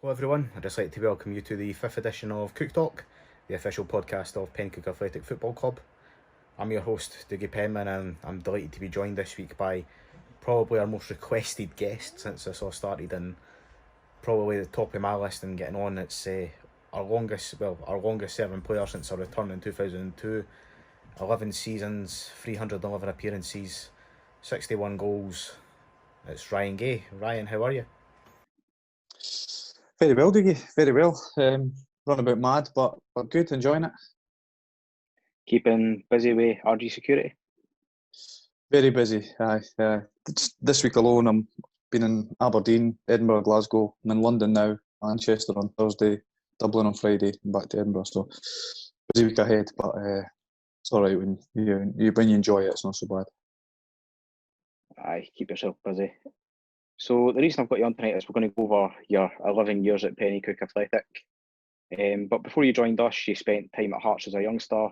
Hello everyone, I'd just like to welcome you to the 5th edition of Cuik Talk, the official podcast of Penicuik Athletic Football Club. I'm your host, Dougie Penman, and I'm delighted to be joined this week by probably our most requested guest since this all started, and probably the top of my list and getting on. It's our longest serving player since our return in 2002. 11 seasons, 311 appearances, 61 goals. It's Ryan Gay. Ryan, how are you? Very well, Dougie. Very well. Run about mad, but good. Enjoying it. Keeping busy with RG security? Very busy. This week alone, I'm been in Aberdeen, Edinburgh, Glasgow. I'm in London now. Manchester on Thursday, Dublin on Friday, and back to Edinburgh. So busy week ahead, but it's all right when you enjoy it. It's not so bad. Aye, keep yourself busy. So the reason I've got you on tonight is we're going to go over your 11 years at Penicuik Athletic. But before you joined us, you spent time at Hearts as a youngster,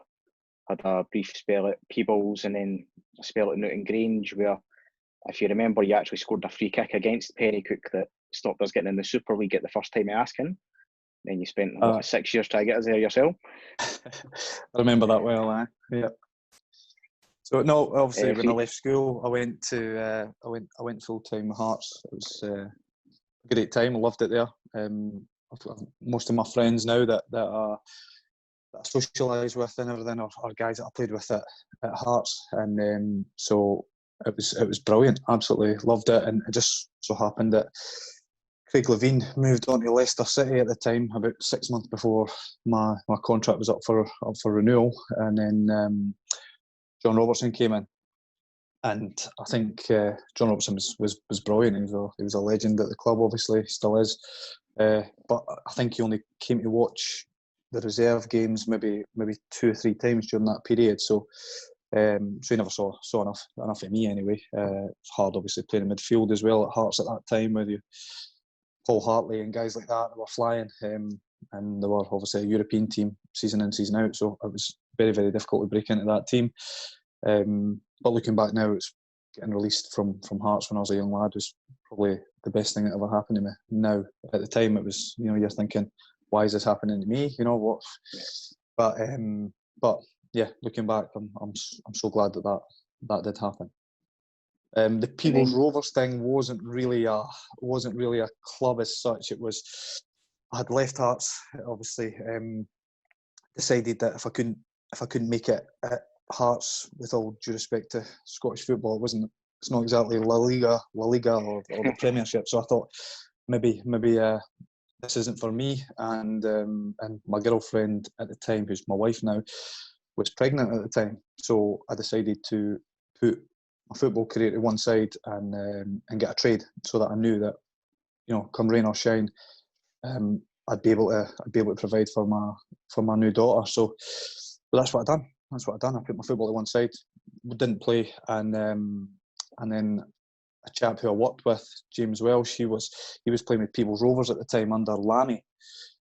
had a brief spell at Peebles, and then a spell at Newton Grange, where, if you remember, you actually scored a free kick against Penicuik that stopped us getting in the Super League at the first time asking. Then you spent 6 years trying to get us there yourself. I remember that well. Yeah. So no, obviously when I left school, I went full time with Hearts. It was a great time. I loved it there. Most of my friends now that I socialise with and everything are guys that I played with at Hearts, and so it was brilliant. Absolutely loved it, and it just so happened that Craig Levein moved on to Leicester City at the time, about 6 months before my contract was up for renewal, and then John Robertson came in, and I think John Robertson was brilliant. He was a legend at the club, obviously, still is. But I think he only came to watch the reserve games maybe 2 or 3 times during that period. So he never saw enough of me anyway. It's hard, obviously, playing in midfield as well at Hearts at that time with you, Paul Hartley and guys like that were flying. And they were obviously a European team season in, season out. So it was very, very difficult to break into that team. But looking back now, it's getting released from Hearts when I was a young lad was probably the best thing that ever happened to me. Now, at the time, it was, you're thinking, why is this happening to me? What? But yeah, looking back, I'm so glad that did happen. The Peebles Rovers thing wasn't really a club as such. It was, I had left Hearts, obviously, decided that if I couldn't make it at Hearts, with all due respect to Scottish football, it's not exactly La Liga or the Premiership. So I thought maybe this isn't for me. And my girlfriend at the time, who's my wife now, was pregnant at the time. So I decided to put my football career to one side and get a trade, so that I knew that, come rain or shine, I'd be able to provide for my new daughter. So that's what I done. I put my football to one side, didn't play, and then a chap who I worked with, James Welsh, he was playing with Peebles Rovers at the time under Lammy,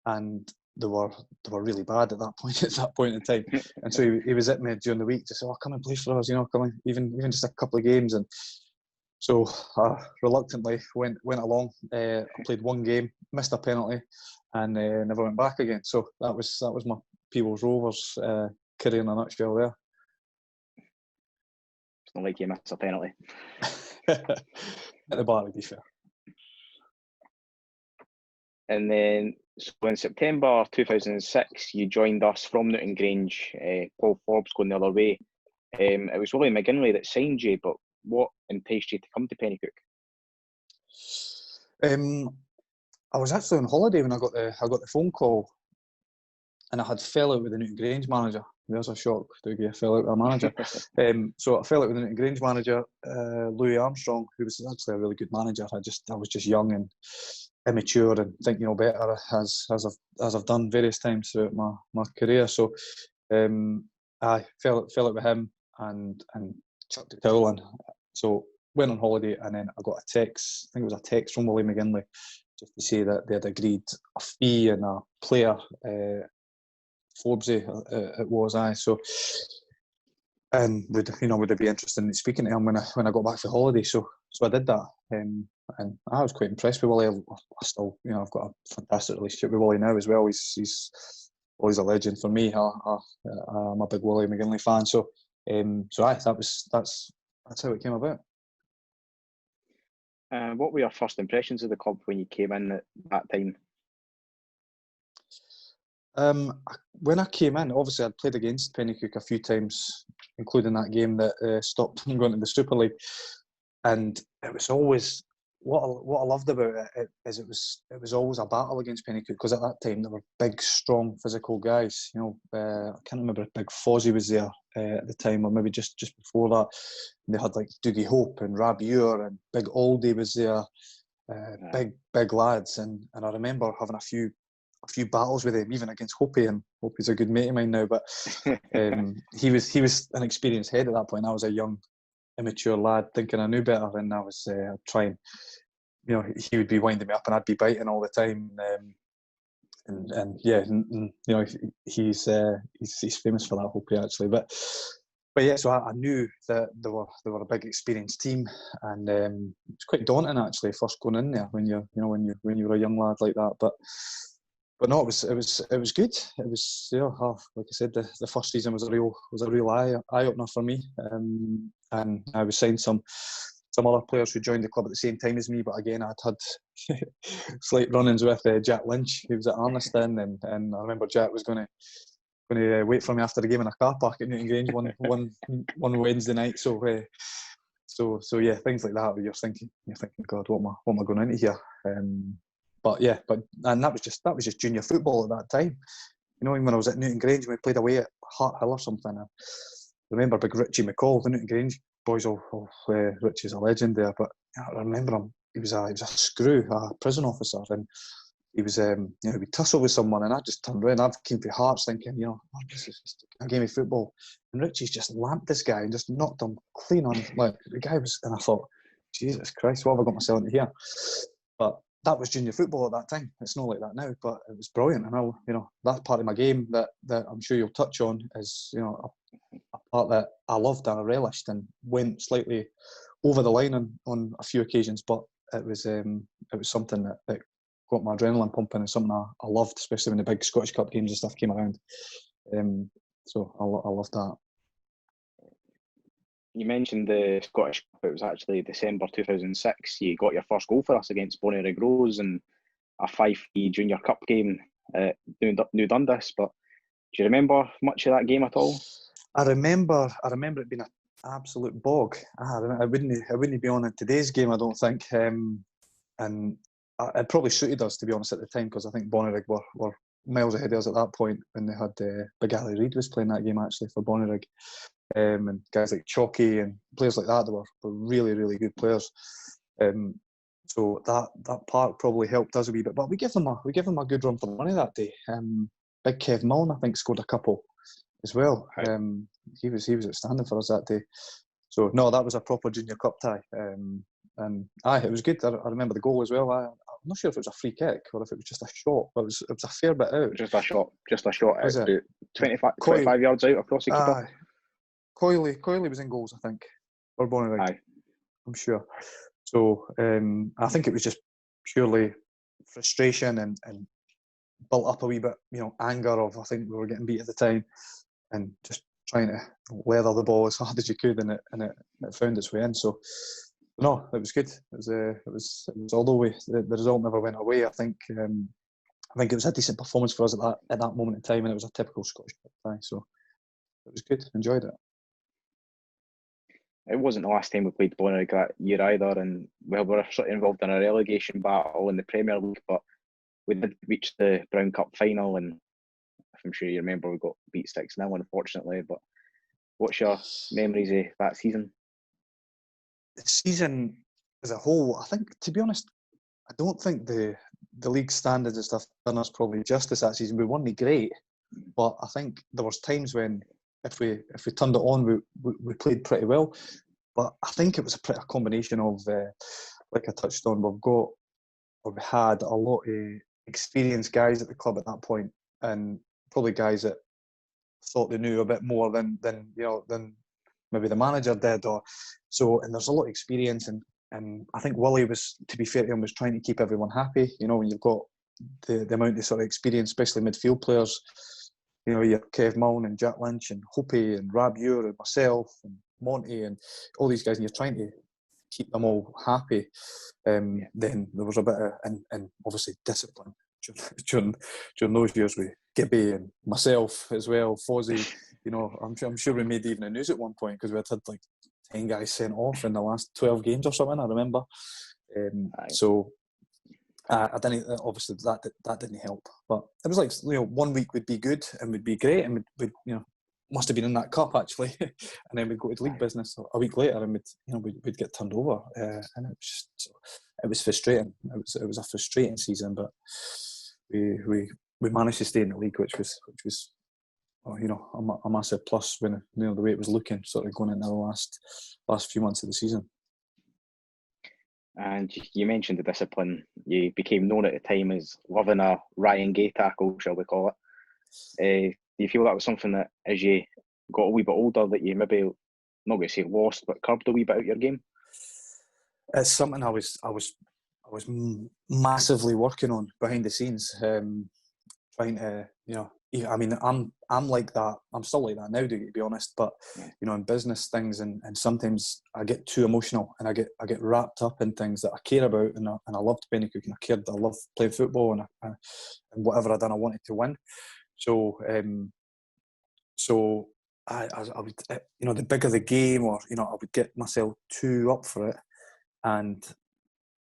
and they were really bad at that point in time. And so he was at me during the week to say, come and play for us, come on, even just a couple of games. And so I reluctantly went along. I played 1 game, missed a penalty, and never went back again. So that was my Peebles Rovers career in a nutshell there. It's not like you missed a penalty. At the bar, to be fair. And then, so in September 2006, you joined us from Newton Grange. Paul Forbes going the other way. It was Willie McGinley that signed you, but what enticed you to come to Penicuik? I was actually on holiday when I got the phone call, and I had fell out with the Newton Grange manager. There's a shock, Dougie. I fell out with a manager. So I fell out with the Newton Grange manager, Louis Armstrong, who was actually a really good manager. I was just young and immature and think better, as I've done various times throughout my career. So I fell out with him and chucked the towel in. So went on holiday, and then I got a text. I think it was a text from Willie McGinley, just to say that they had agreed a fee and a player. Forbesy, it was so, and would it be interested in speaking to him when I got back for holiday? So I did that. And I was quite impressed with Willie. I still, I've got a fantastic relationship with Willie now as well. He's a legend for me. I'm a big Willie McGinley fan. So aye, that's how it came about. What were your first impressions of the club when you came in at that time? When I came in, obviously I'd played against Penicuik a few times, including that game that stopped them going to the Super League, and it was always what I loved about it is it was always a battle against Penicuik, because at that time they were big, strong, physical guys. I can't remember if Big Fozzie was there at the time, or maybe just before that. And they had like Dougie Hope and Rab Ure, and Big Aldi was there. Big lads, and I remember having a few battles with him, even against Hopi, and Hopi's a good mate of mine now. But he was an experienced head at that point. I was a young, immature lad thinking I knew better, and I was trying. He would be winding me up, and I'd be biting all the time. He's famous for that, Hopi, actually. But yeah, so I knew that they were a big experienced team, and it's quite daunting actually first going in there when you're a young lad like that. But no, it was good. It was like I said, the first season was a real eye opener for me, and I was signed some other players who joined the club at the same time as me. But again, I'd had slight run-ins with Jack Lynch, who was at Arniston, and I remember Jack was going to wait for me after the game in a car park at Newton Grange one Wednesday night. So yeah, things like that where you're thinking, God, what am I going into here? But that was just junior football at that time. Even when I was at Newton Grange, we played away at Hart Hill or something. I remember big Richie McCall, the Newton Grange boys. Richie's a legend there. But I remember him. He was a screw, a prison officer, and he was he'd tussle with someone, and I just turned around. I came to Hearts thinking, this is just a game of football, and Richie's just lamped this guy and just knocked him clean on. Like the guy was, and I thought, Jesus Christ, what have I got myself into here? But that was junior football at that time. It's not like that now, but it was brilliant. And that part of my game that I'm sure you'll touch on is a part that I loved and I relished, and went slightly over the line on a few occasions. But it was something that got my adrenaline pumping, and something I loved, especially when the big Scottish Cup games and stuff came around. So I loved that. You mentioned the Scottish Cup. It was actually December 2006. You got your first goal for us against Bonnyrigg Rose in a 5-3 Junior Cup game at New Dundas. But do you remember much of that game at all? I remember it being an absolute bog. I wouldn't be on in today's game, I don't think. And it probably suited us, to be honest, at the time, because I think Bonnyrigg were miles ahead of us at that point when they had Big Ali Reid was playing that game actually for Bonnyrigg. And guys like Chalky and players like that were really, really good players. So that part probably helped us a wee bit. But we give them a good run for the money that day. Big Kev Mullen, I think, scored a couple as well. He was outstanding for us that day. So no, that was a proper Junior Cup tie. And it was good. I remember the goal as well. I'm not sure if it was a free kick or if it was just a shot, but it was a fair bit out. Just a shot. Was it 25 yards out across the keeper? Coyley was in goals, I think, for Bonnyrigg. I'm sure. So I think it was just purely frustration and built up a wee bit, anger of, I think we were getting beat at the time, and just trying to leather the ball as hard as you could, and it found its way in. So no, it was good. It was all the way. The result never went away. I think it was a decent performance for us at that moment in time, and it was a typical Scottish Cup tie. So it was good. Enjoyed it. It wasn't the last time we played Bonnyrigg that year either, and we were sort of involved in a relegation battle in the Premier League, but we did reach the Brown Cup final, and if I'm sure you remember, we got beat 6-0, unfortunately. But what's your memories of that season? The season as a whole, I think, to be honest, I don't think the league standards and stuff done us probably justice that season. We weren't great, but I think there was times when if we turned it on, we played pretty well. But I think it was a combination of, like I touched on, we had a lot of experienced guys at the club at that point, and probably guys that thought they knew a bit more than maybe the manager did, and there's a lot of experience, and I think Willie was, to be fair to him, was trying to keep everyone happy. You know, when you've got the amount of sort of experience, especially midfield players, you know, you're Kev Mullen and Jack Lynch and Hope and Rab Ure and myself and Monty and all these guys, and you're trying to keep them all happy. Then there was a bit of, and obviously discipline during those years with Gibby and myself as well, Fozzie. You know, I'm sure we made even the news at one point because we had like 10 guys sent off in the last 12 games or something, I remember. So I didn't, obviously that didn't help, but it was like, you know, 1 week would be good and would be great, and we'd you know, must have been in that cup actually, and then we'd go to league business a week later and we'd get turned over, and it was frustrating. It was a frustrating season, but we managed to stay in the league, which was you know, a massive plus when, you know, the way it was looking sort of going into the last few months of the season. And you mentioned the discipline. You became known at the time as loving a Ryan Gay tackle, shall we call it. Do you feel that was something that, as you got a wee bit older, that you maybe, not going to say lost, but curbed a wee bit out your game? It's something I was massively working on behind the scenes, trying to, you know, I mean, I'm like that. I'm still like that now, to be honest. But you know, in business things, and sometimes I get too emotional, and I get wrapped up in things that I care about, and I loved Penicuik, and I loved playing football, and whatever I done, I wanted to win. So I would, you know, the bigger the game, or you know, I would get myself too up for it, and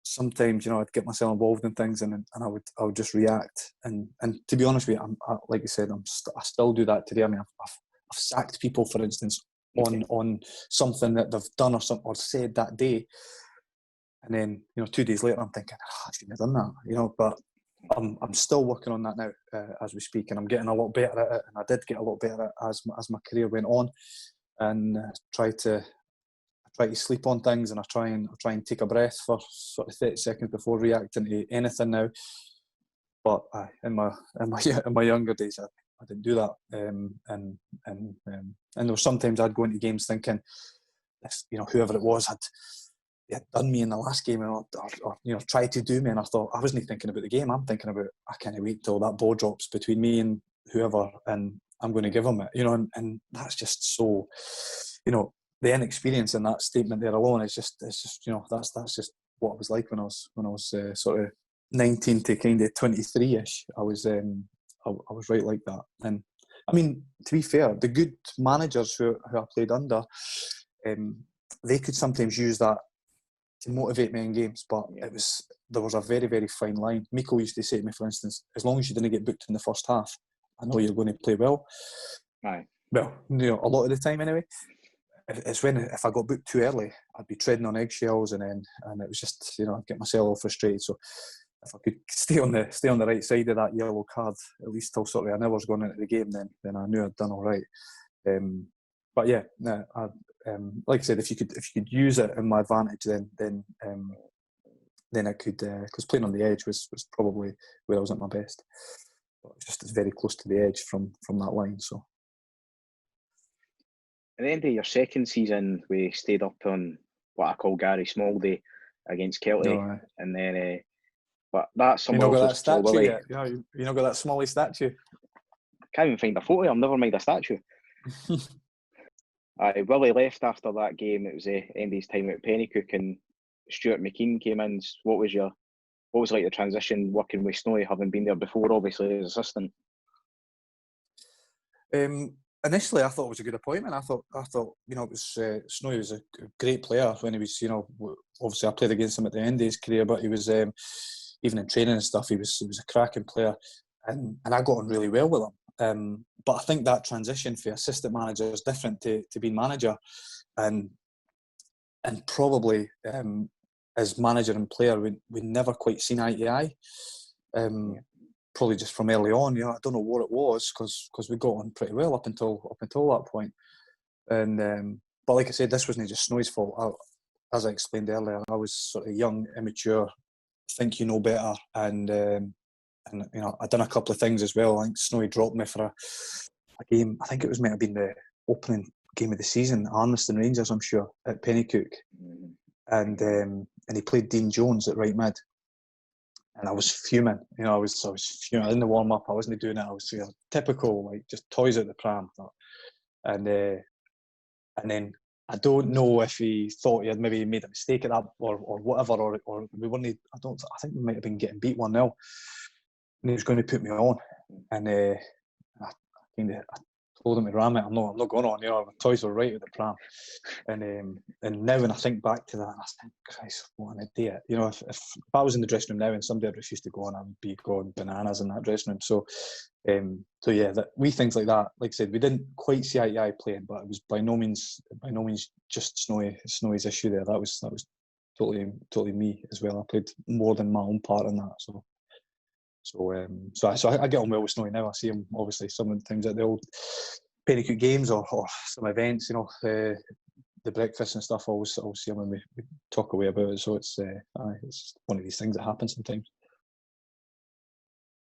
sometimes, you know, I'd get myself involved in things, and I would just react. And to be honest with you, like I said, I still do that today. I mean, I've sacked people, for instance, on something that they've done or said that day, and then, you know, 2 days later, I'm thinking, I shouldn't have done that, you know. But I'm still working on that now as we speak, and I'm getting a lot better at it. And I did get a lot better at it as my career went on, and try to sleep on things, and I try and take a breath for sort of 30 seconds before reacting to anything now. But in my younger days, I didn't do that, and there were sometimes I'd go into games thinking, you know, whoever it was had done me in the last game, or you know, tried to do me, and I thought, I wasn't thinking about the game. I'm thinking about, I can't wait till that ball drops between me and whoever, and I'm going to give them it, you know, and that's just so, you know, the inexperience in that statement there alone is just, you know, that's just what it was like when I was sort of 19 to kind of 23ish. I was right like that. And I mean, to be fair, the good managers who I played under, they could sometimes use that to motivate me in games, but there was a very, very fine line. Miko used to say to me, for instance, as long as you didn't get booked in the first half, I know you're going to play well. Aye. Well, you know, a lot of the time anyway. It's when, if I got booked too early, I'd be treading on eggshells, and it was just, you know, I'd get myself all frustrated. So if I could stay on the right side of that yellow card, at least till sort of I never was going into the game, then I knew I'd done all right. But yeah, like I said, if you could use it in my advantage, then it could, because playing on the edge was probably where I was at my best. But it's very close to the edge from that line. So. At the end of your second season, we stayed up on what I call Gary Small Day against Kelty, and then, but that summer, you not got that statue yet? You not got that Smalley statue? Can't even find a photo. I'm never mind a statue. Willie left after that game. It was the end of his time at Penicuik, and Stuart McKean came in. What was like the transition working with Snowy, having been there before, obviously as assistant? Initially, I thought it was a good appointment. I thought, you know, it was Snowy was a great player when he was, you know, obviously I played against him at the end of his career, but he was even in training and stuff, he was a cracking player, and I got on really well with him. But I think that transition for assistant manager is different to being manager, and probably as manager and player, we never quite seen eye to eye. Probably just from early on, you know, I don't know what it was, because we got on pretty well up until that point. And but like I said, this wasn't just Snowy's fault. As I explained earlier, I was sort of young, immature, think you know better, and you know, I'd done a couple of things as well. I think Snowy dropped me for a game. I think it was meant to have been the opening game of the season, Arniston Rangers, I'm sure, at Penicuik. and he played Dean Jones at right mid, and I was fuming. You know, I was fuming in the warm up. I wasn't doing it. I was typical, like just toys out the pram, and then I don't know if he thought he had maybe made a mistake at that or whatever, or we weren't. I think we might have been getting beat 1-0, and he was going to put me on, and I told him to ram it. I'm not going on. You know, my toys were right at the pram, and now when I think back to that, I think, Christ, what an idiot. You know, if I was in the dressing room now and somebody had refused to go on, I would be going bananas in that dressing room. So yeah, that wee things like that. Like I said, we didn't quite see eye to eye playing, but it was by no means just Snowy's issue there. That was totally me as well. I played more than my own part in that. So I get on well with Snowy now. I see him obviously sometimes at the old Penicuik games or some events, you know, the breakfast and stuff. I always see him when we talk away about it. So it's one of these things that happens sometimes.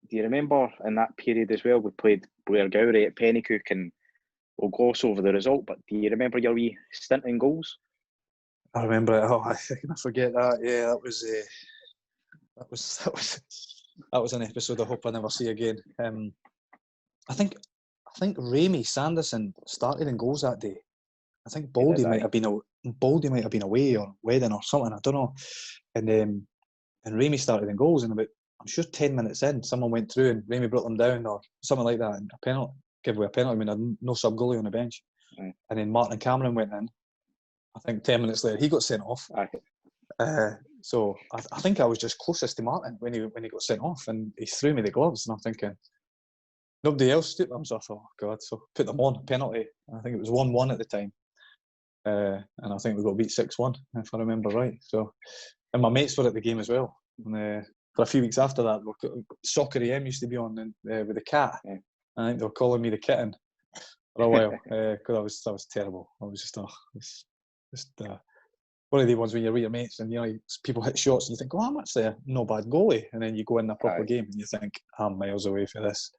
Do you remember in that period as well, we played Blair Gowrie at Penicuik, and we'll gloss over the result, but do you remember your wee stint in goals? I remember it. Oh, I can forget that. Yeah, that was an episode I hope I never see again. I think Ramey Sanderson started in goals that day. I think Baldy might have been away or wedding or something. I don't know. And Ramey started in goals, and about, I'm sure 10 minutes in, someone went through and Ramey brought them down or something like that. And give away a penalty. I mean, no sub goalie on the bench. Mm. And then Martin Cameron went in. I think 10 minutes later he got sent off. So I think I was just closest to Martin when he got sent off, and he threw me the gloves, and I'm thinking nobody else did them. So I thought, oh God, so put them on penalty. I think it was 1-1 at the time, and I think we got beat 6-1 if I remember right. So, and my mates were at the game as well. And, for a few weeks after that, Soccer AM used to be on with the cat. Yeah. I think they were calling me the kitten for a while because that was terrible. I was just one of the ones when you're with your mates and, you know, people hit shots and you think, oh, I'm actually a no bad goalie, and then you go in a proper game and you think, I'm miles away for this.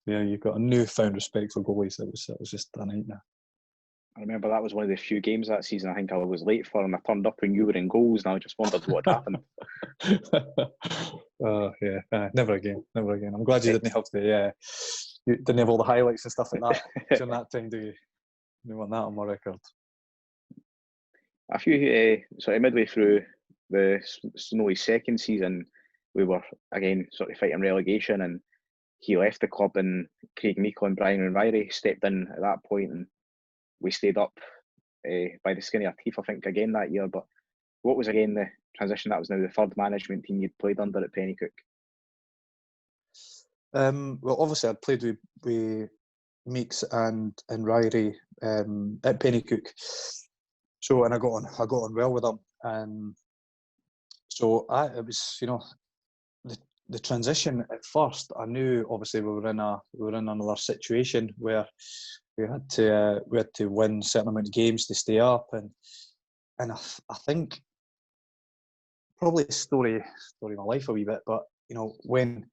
You know, you've got a newfound respect for goalies. That was just a nightmare. I remember that was one of the few games that season I think I was late for, and I turned up when you were in goals, and I just wondered what had happened. Oh yeah, never again. I'm glad you didn't have you didn't have all the highlights and stuff like that during that time, do you? You want that on my record. A few sort of midway through the Snowy's second season, we were again sort of fighting relegation, and he left the club, and Craig Meikle and Brian Ryrie stepped in at that point, and we stayed up by the skin of our teeth, I think, again that year. But what was again the transition? That was now the third management team you'd played under at Penicuik. Well, obviously I'd played with Meeks and Ryrie at Penicuik. So, and I got on well with them, and so it was, you know, the transition at first. I knew obviously we were in another situation where we had to win a certain amount of games to stay up, and I think probably a story of my life a wee bit. But you know, when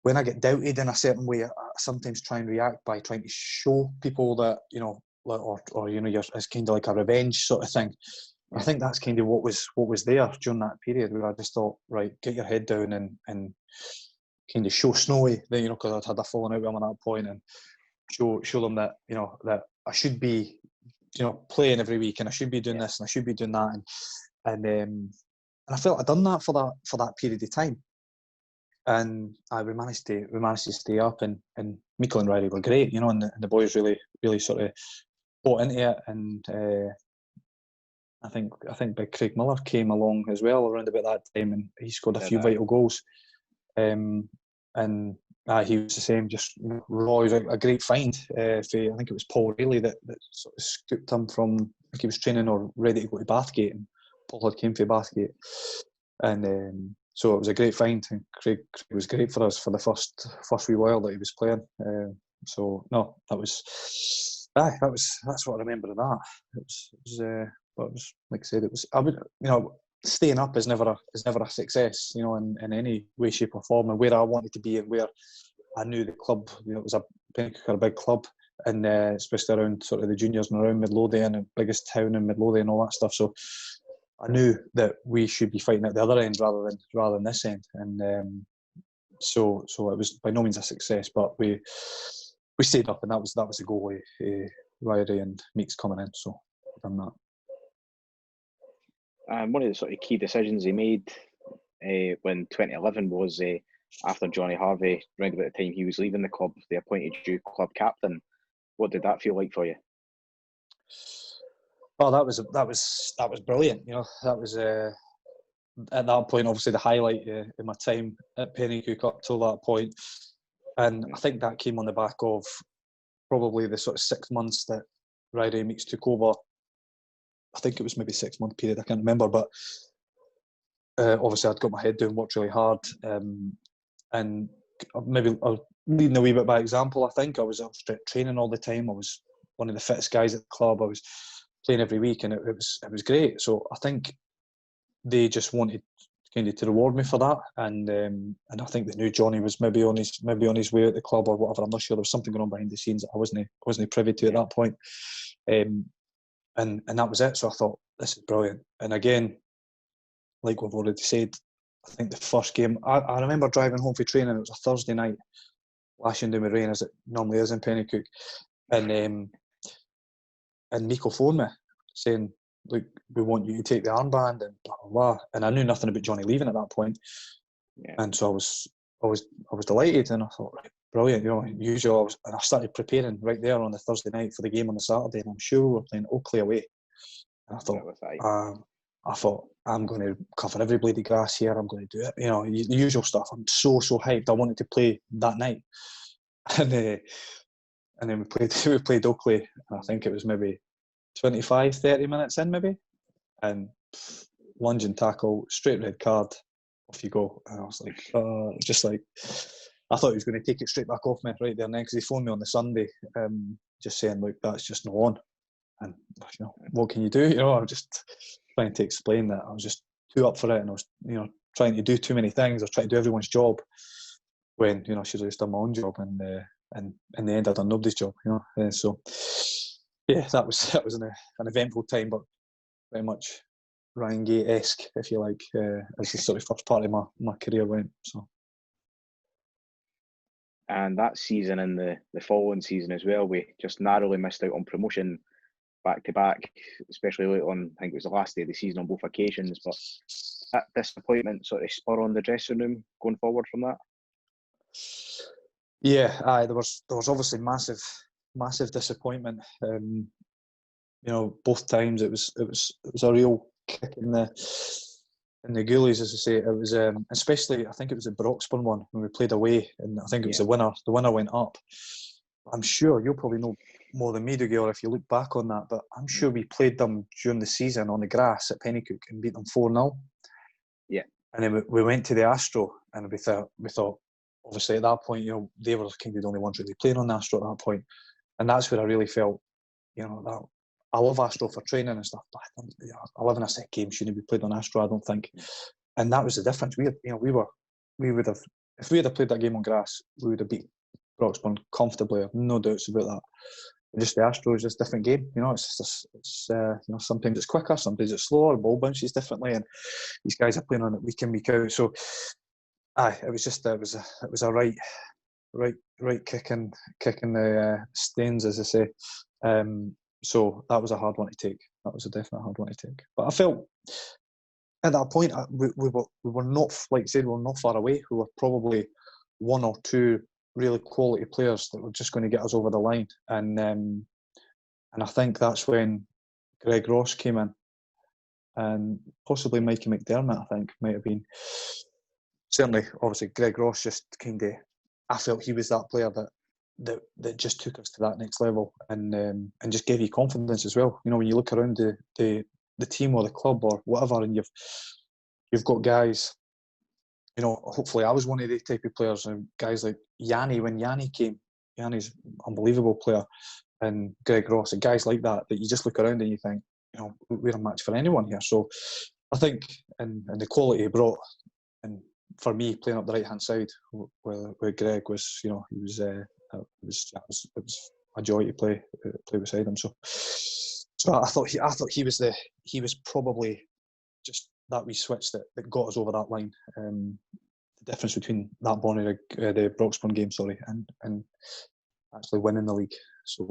I get doubted in a certain way, I sometimes try and react by trying to show people that, you know, or you know, it's kind of like a revenge sort of thing. I think that's kind of what was there during that period, where I just thought, right, get your head down and kind of show Snowy that, you know, because I'd had a falling out with him at that point, and show them that, you know, that I should be, you know, playing every week, and I should be doing this and I should be doing that, and I felt I'd done that for that period of time, and we managed to stay up, and Meikle and Ryrie were great, you know, and the boys really sort of bought into it, and I think Big Craig Miller came along as well around about that time, and he scored a few vital goals, and he was the same, just raw. He was a great find. I think it was Paul Reilly that sort of scooped him from, I think he was training or ready to go to Bathgate, and Paul had came for Bathgate, and so it was a great find, and Craig was great for us for the first wee while that he was playing. So no, that's what I remember of that. But it was, like I said, staying up is never a success, you know, in any way, shape or form, and where I wanted to be and where I knew the club, you know, it was a big club, and especially around sort of the juniors and around Midlothian and biggest town in Midlothian and all that stuff. So I knew that we should be fighting at the other end rather than this end, and so it was by no means a success, but we stayed up, and that was the goal with Ryrie and Meeks coming in. So we've done that. And one of the sort of key decisions he made when 2011 was after Johnny Harvey, around about the time he was leaving the club, they appointed you club captain. What did that feel like for you? Oh, that was brilliant. You know, that was at that point obviously the highlight in my time at Penicuik up till that point, and I think that came on the back of probably the sort of 6 months that Ryrie Meeks took over. I think it was maybe 6 month period. I can't remember, but obviously I'd got my head down, worked really hard, and maybe I was leading a wee bit by example. I think I was training all the time. I was one of the fittest guys at the club. I was playing every week, and it was great. So I think they just wanted kind of to reward me for that, and I think they knew Johnny was maybe on his way out the club or whatever. I'm not sure. There was something going on behind the scenes that I wasn't privy to at that point, and that was it. So I thought, this is brilliant. And again, like we've already said, I think the first game, I remember driving home for training. It was a Thursday night, lashing down with rain as it normally is in Penicuik, and Nico phoned me saying, look, we want you to take the armband and blah blah blah. And I knew nothing about Johnny leaving at that point, and so I was delighted, and I thought, right, brilliant. You know, usually I started preparing right there on the Thursday night for the game on the Saturday, and I'm sure we're playing Oakley away. And I thought I'm going to cover every blade of grass here. I'm going to do it. You know, the usual stuff. I'm so hyped. I wanted to play that night, and then we played Oakley. And I think it was maybe 25-30 minutes in, maybe, and lunge and tackle, straight red card, off you go. And I was like, just like, I thought he was going to take it straight back off me right there next. He phoned me on the Sunday, just saying, look, that's just not on. And you know, what can you do? You know, I was just trying to explain that I was just too up for it, and I was, you know, trying to do too many things. I was trying to do everyone's job when, you know, I should have just done my own job, and in the end, I'd done nobody's job. You know, so yeah, that was an eventful time, but very much Ryan Gay-esque, if you like, as the sort of first part of my career went. So. And that season and the following season as well, we just narrowly missed out on promotion back to back, especially late on. I think it was the last day of the season on both occasions. But that disappointment sort of spur on the dressing room going forward from that. Yeah, there was obviously massive disappointment. You know, both times it was a real kick in the goalies, as I say. It was especially, I think it was the Broxburn one when we played away, and I think it was the winner. The winner went up. I'm sure you'll probably know more than me, Dougie, or if you look back on that, but I'm sure we played them during the season on the grass at Penicuik and beat them 4-0. Yeah. And then we went to the Astro, and we thought, obviously at that point, you know, they were kind of the only ones really playing on the Astro at that point. And that's where I really felt, you know, that I love Astro for training and stuff, but 11 a set game shouldn't be played on Astro, I don't think. And that was the difference. We would have, if we had played that game on grass, we would have beat Broxburn comfortably, no doubts about that. And just the Astro is just a different game, you know. It's you know, sometimes it's quicker, sometimes it's slower, ball bounces differently, and these guys are playing on it week in, week out. So, it was a right kick in the stains, as I say. So that was a hard one to take. That was a definite hard one to take. But I felt at that point we were not, like I said, we were not far away. We were probably one or two really quality players that were just going to get us over the line, and I think that's when Greg Ross came in, and possibly Mikey McDermott. I think might have been, certainly, obviously Greg Ross just kind of, I felt he was that player that just took us to that next level, and just gave you confidence as well. You know, when you look around the team or the club or whatever, and you've got guys. You know, hopefully I was one of the type of players, and guys like Yanni, when Yanni came, Yanni's an unbelievable player, and Greg Ross, and guys like that you just look around and you think, you know, we're a match for anyone here. So I think, and the quality he brought, and for me, playing up the right hand side with Greg was, you know, it was a joy to play beside him. So I thought he was probably just that wee switch that got us over that line. The difference between that the Broxburn game, and actually winning the league. So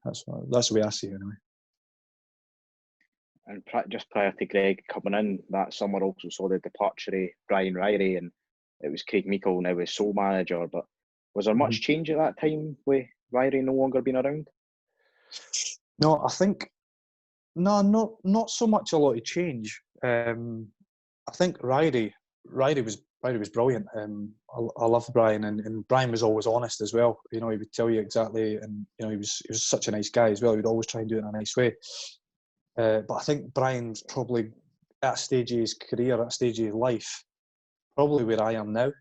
that's the way I see it anyway. And just prior to Greg coming in, that summer also saw the departure of Brian Ryrie, and it was Craig Meikle now as sole manager. But was there much change at that time with Ryrie no longer being around? No, I think not so much a lot of change. I think Ryrie was brilliant. I loved Brian, and Brian was always honest as well. He would tell you exactly, and he was such a nice guy as well. He would always try and do it in a nice way. But I think Brian's probably at a stage of his career, at a stage of his life, probably where I am now,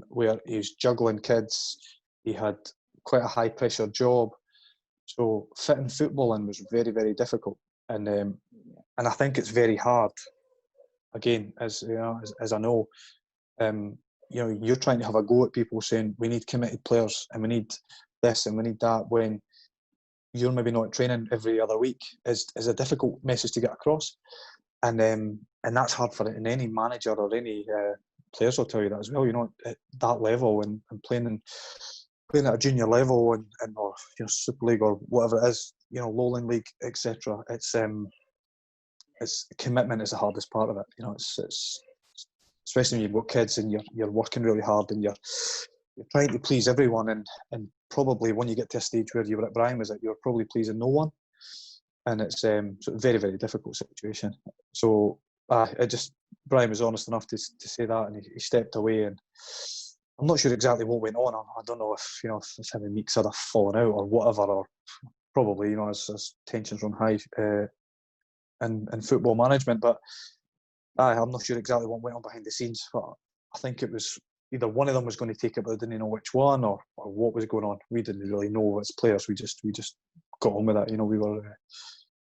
where he's juggling kids. He had quite a high pressure job, so fitting football in was very, very difficult. And I think it's very hard. Again, as I know, you're trying to have a go at people saying we need committed players and we need this and we need that when you're maybe not training every other week is a difficult message to get across, and that's hard for it. And any manager or any players will tell you that as well. At that level and playing at a junior level and or Super League or whatever it is, Lowland League, etc. It's commitment is the hardest part of it. It's especially when you've got kids and you're working really hard and you're trying to please everyone, and probably when you get to a stage where you were at Brian was that you're probably pleasing no one, and it's a very, very difficult situation. So Brian was honest enough to say that, and he stepped away, and I'm not sure exactly what went on. I don't know if if him and Meeks had a fallen out or whatever, or probably as tensions run high in football management, but I'm not sure exactly what went on behind the scenes, but I think it was either one of them was going to take it, but they didn't know which one, or what was going on. We didn't really know as players. We just got on with it.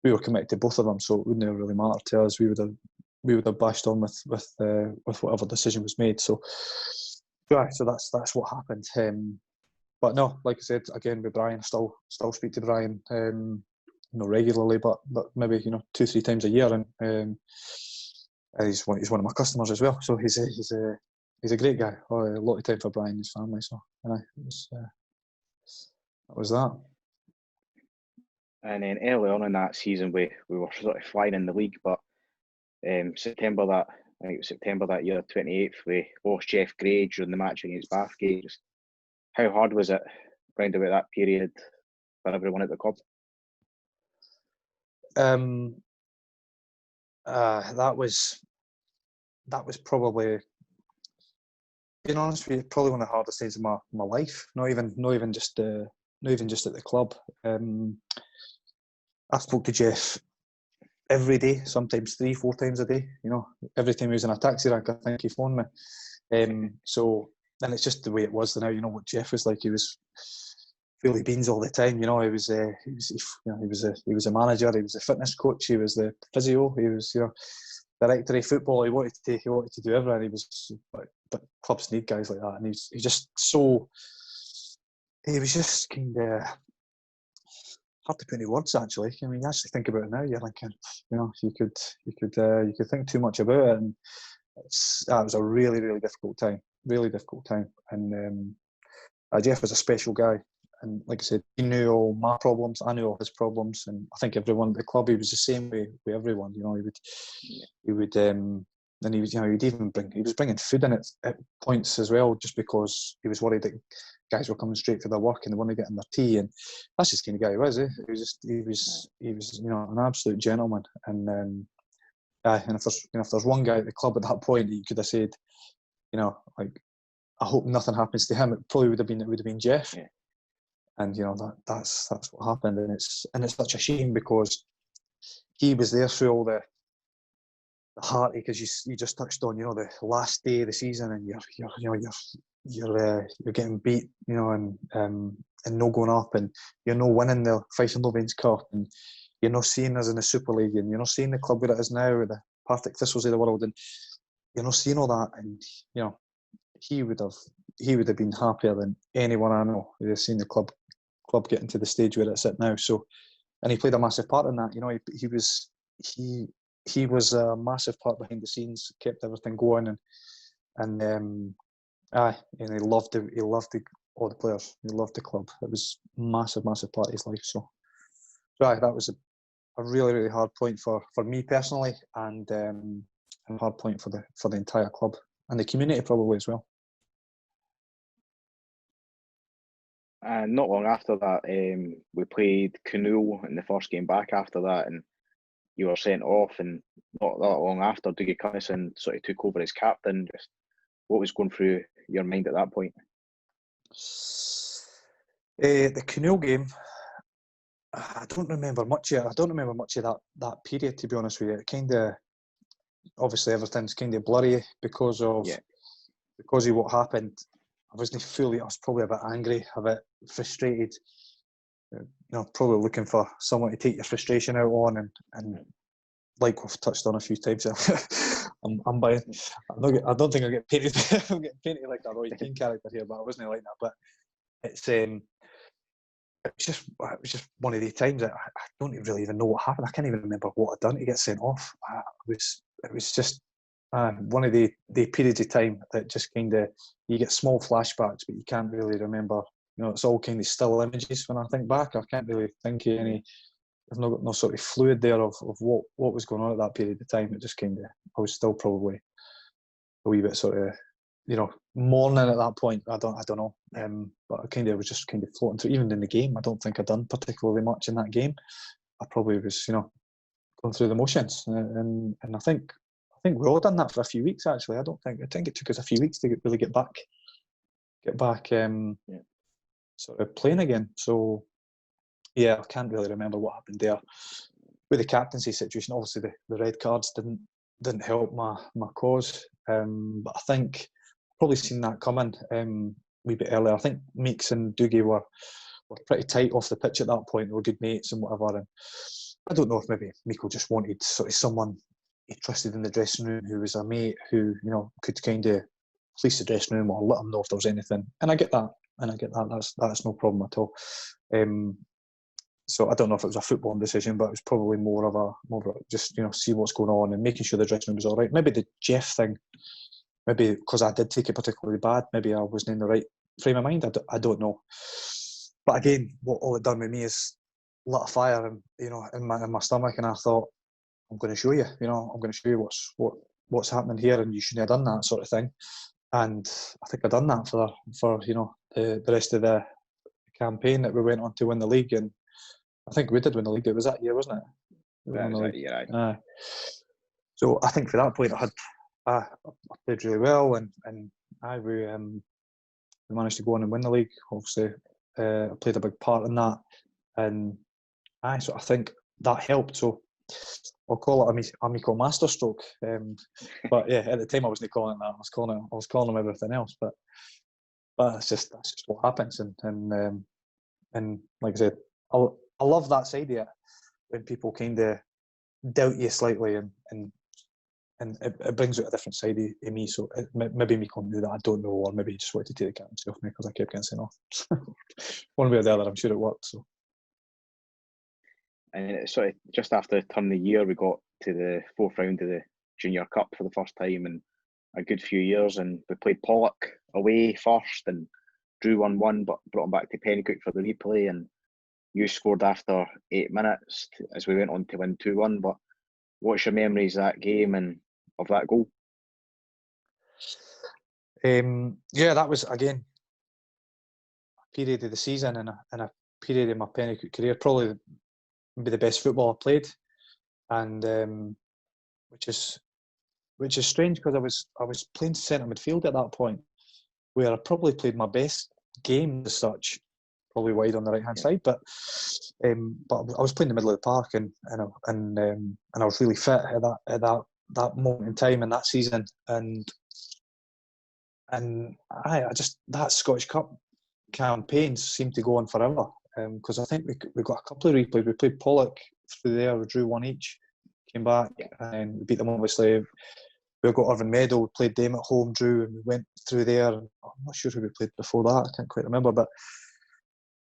We were committed to both of them, so it wouldn't have really mattered to us. We would have bashed on with whatever decision was made. So that's what happened. But no, like I said again with Brian, still speak to Brian, regularly, but maybe 2-3 times a year, and he's one of my customers as well. So he's a great guy. A lot of time for Brian and his family. So that was that. And then early on in that season, we were sort of flying in the league, but September that year, 28th, we lost Jeff Gray during the match against Bathgate. How hard was it round about that period for everyone at the club? That was probably, being honest with you, probably one of the hardest days of my life. Not even just at the club. I spoke to Jeff every day, sometimes 3-4 times a day. Every time he was in a taxi rank, I think he phoned me. So, and it's just the way it was now. What Jeff was like. He was fully beans all the time. He was a manager. He was a fitness coach. He was the physio. He was director of football. He wanted to do everything. He was, but clubs need guys like that, and he was just kind of hard to put into words. Actually, I mean, you actually think about it now, you're thinking, you could think too much about it, and it was a really, really difficult time. And Jeff was a special guy. And like I said, he knew all my problems, I knew all his problems, and I think everyone at the club, he was the same way with everyone. He would, and he was bringing food in at points as well, just because he was worried that guys were coming straight for their work and they weren't getting their tea, and that's just the kind of guy he was. He was an absolute gentleman, and if there's one guy at the club at that point that you could have said, I hope nothing happens to him, it would have been Jeff. Yeah. And that's what happened, and it's such a shame because he was there through all the heartache, because you just touched on the last day of the season, and you're getting beat, and no going up, and you're no winning the Fife Lovians Cup, and you're not seeing us in the Super League, and you're not seeing the club where it is now, with the Partick Thistles of the world, and you're not seeing all that, and he would have been happier than anyone I know who has seen the club getting to the stage where it's at now. So, and he played a massive part in that. he was a massive part behind the scenes, kept everything going, and he loved all the players. He loved the club. It was massive part of his life. So that was a really, really hard point for me personally, and a hard point for the entire club and the community probably as well. And not long after that, we played Canoe in the first game back after that, and you were sent off. And not that long after, Dougie Cunnison sort of took over as captain. Just what was going through your mind at that point? The Canoe game, I don't remember much of that period, to be honest with you. It kind of, obviously everything's kind of blurry because of what happened. I was probably a bit angry, a bit frustrated, probably looking for someone to take your frustration out on, and like we've touched on a few times, I'm buying. I don't think I get painted. I'm getting painted like a Roy Keane character here, but I wasn't like that. But it was just one of the times that I don't really even know what happened. I can't even remember what I'd done to get sent off. It was just one of the periods of time that just kind of, you get small flashbacks, but you can't really remember. It's all kind of still images when I think back. I can't really think of any. I've not got no sort of fluid there of what was going on at that period of time. It just kind of, I was still probably a wee bit sort of, mourning at that point. I don't know. But I was just kind of floating through. Even in the game, I don't think I'd done particularly much in that game. I probably was, going through the motions, and I think we all done that for a few weeks actually. I think it took us a few weeks to really get back, sort of playing again. So yeah, I can't really remember what happened there with the captaincy situation. Obviously, the red cards didn't help my cause, but I think I've probably seen that coming a wee bit earlier. I think Meeks and Dougie were pretty tight off the pitch at that point. They were good mates and whatever. And I don't know if maybe Miko just wanted sort of someone he trusted in the dressing room who was a mate who could kind of police the dressing room or let him know if there was anything. And I get that. That's no problem at all. So I don't know if it was a footballing decision, but it was probably more of a just see what's going on and making sure the dressing room was all right. Maybe the Jeff thing, maybe because I did take it particularly bad, maybe I wasn't in the right frame of mind. I don't know. But again, what all it done with me is lit a fire, in my stomach, and I thought, I'm going to show you. I'm going to show you what's happening here, and you shouldn't have done that sort of thing. And I think I've done that for the rest of the campaign that we went on to win the league, and I think we did win the league. It was that year, wasn't it? That was that year, aye. So I think for that point, I played really well, and we managed to go on and win the league. Obviously, I played a big part in that, and so I think that helped. So I'll call it amical masterstroke. But yeah, at the time I wasn't calling it that. I was calling him everything else. But that's just what happens. And like I said, I love that side of it when people kind of doubt you slightly, and it brings out a different side of me. So maybe Miko knew that, I don't know, or maybe he just wanted to take the captaincy off me because I kept getting sent off. One way or the other, I'm sure it worked. So. And it's sort of just after the turn of the year, we got to the fourth round of the Junior Cup for the first time in a good few years, and we played Pollock away first and drew 1-1, but brought them back to Penicuik for the replay, and you scored after 8 minutes as we went on to win 2-1. But what's your memories of that game and of that goal? Yeah, that was again a period of the season and a period of my Penicuik career, probably be the best football I played, and which is strange because I was playing centre midfield at that point, where I probably played my best game as such, probably wide on the right hand side, but I was playing in the middle of the park, and I was really fit at that moment in time in that season, and I just, that Scottish Cup campaign seemed to go on forever. Because I think we got a couple of replays. We played Pollock through there, we drew 1 each, came back, and we beat them obviously. We got Irvine Meadow, we played them at home, drew, and we went through there. I'm not sure who we played before that, I can't quite remember, but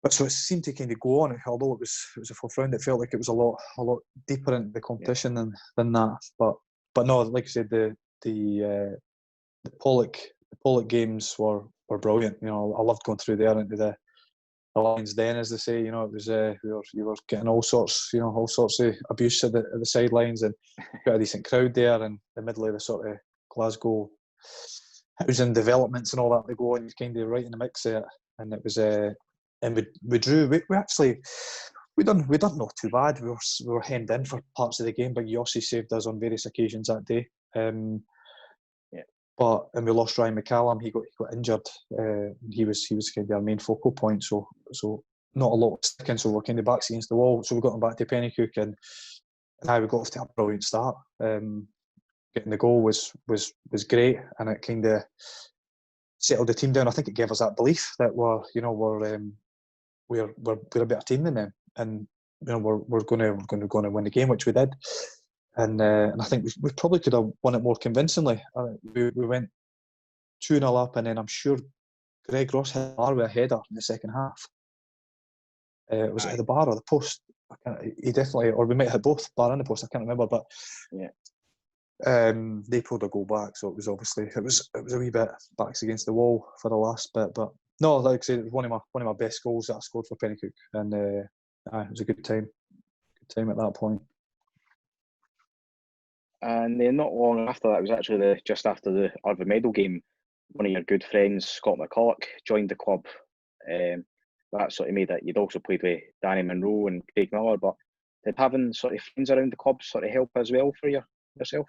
But so it seemed to kind of go on, although it was a fourth round. It felt like it was a lot deeper into the competition than that. But no, like I said, the Pollock games were brilliant. You know, I loved going through there into the Lions Den, as they say. You know, it was you were getting all sorts of abuse at the sidelines, and got a decent crowd there in the middle of the sort of Glasgow housing developments and all that. They go and you're kind of right in the mix there, and it was and we drew. We actually we done not too bad. We were hemmed in for parts of the game, but Yossi saved us on various occasions that day. And we lost Ryan McCallum. He got injured. He was kind of our main focal point. So not a lot of sticking. So we're kind of backs against the wall. So we got him back to Penicuik, and now we got off to a brilliant start. Getting the goal was great, and it kind of settled the team down. I think it gave us that belief that we're a better team than them, and we're going to win the game, which we did. And I think we probably could have won it more convincingly. We went 2-0 up, and then I'm sure Greg Ross hit the bar with a header in the second half. Was it at the bar or the post? He definitely, or we might have both, bar and the post. I can't remember, but they pulled a goal back, so it was a wee bit backs against the wall for the last bit. But no, like I said, it was one of my best goals that I scored for Penicuik, and it was a good time at that point. And then not long after that, it was actually just after the Arvid Medal game, one of your good friends, Scott McCulloch, joined the club. That sort of made it. You'd also played with Danny Munro and Craig Miller, but did having sort of friends around the club sort of help as well for yourself?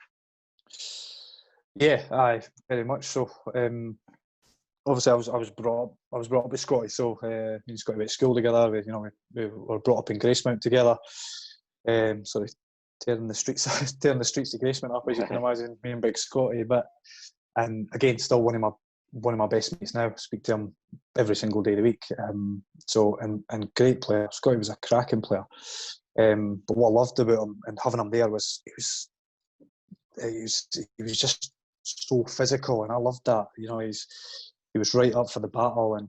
Yeah, aye, very much so. Obviously, I was brought up with Scotty, so me and Scotty went to school together. We were brought up in Gracemount together. Sort of tearing the streets of Gracemount up, as you can imagine, me and Big Scotty. And again, still one of my best mates now. I speak to him every single day of the week. And great player. Scotty was a cracking player. But what I loved about him and having him there was he was just so physical, and I loved that. He was right up for the battle. And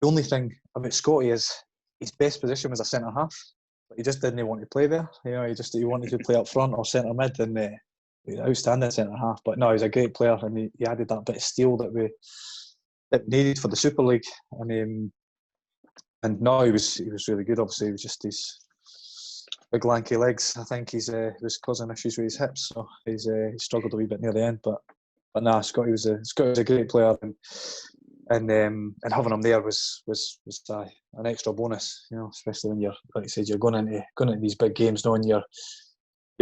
the only thing about Scotty is his best position was a centre half. But he just didn't want to play there. He wanted to play up front or centre mid, and outstanding centre half. But no, he's a great player, and he added that bit of steel that we needed for the Super League. And no, he was really good. Obviously, it was just his big lanky legs. I think he was causing issues with his hips, so he struggled a wee bit near the end. But nah, Scotty was a great player, and having him there was an extra bonus, especially when you're, like you said, you're going into these big games knowing your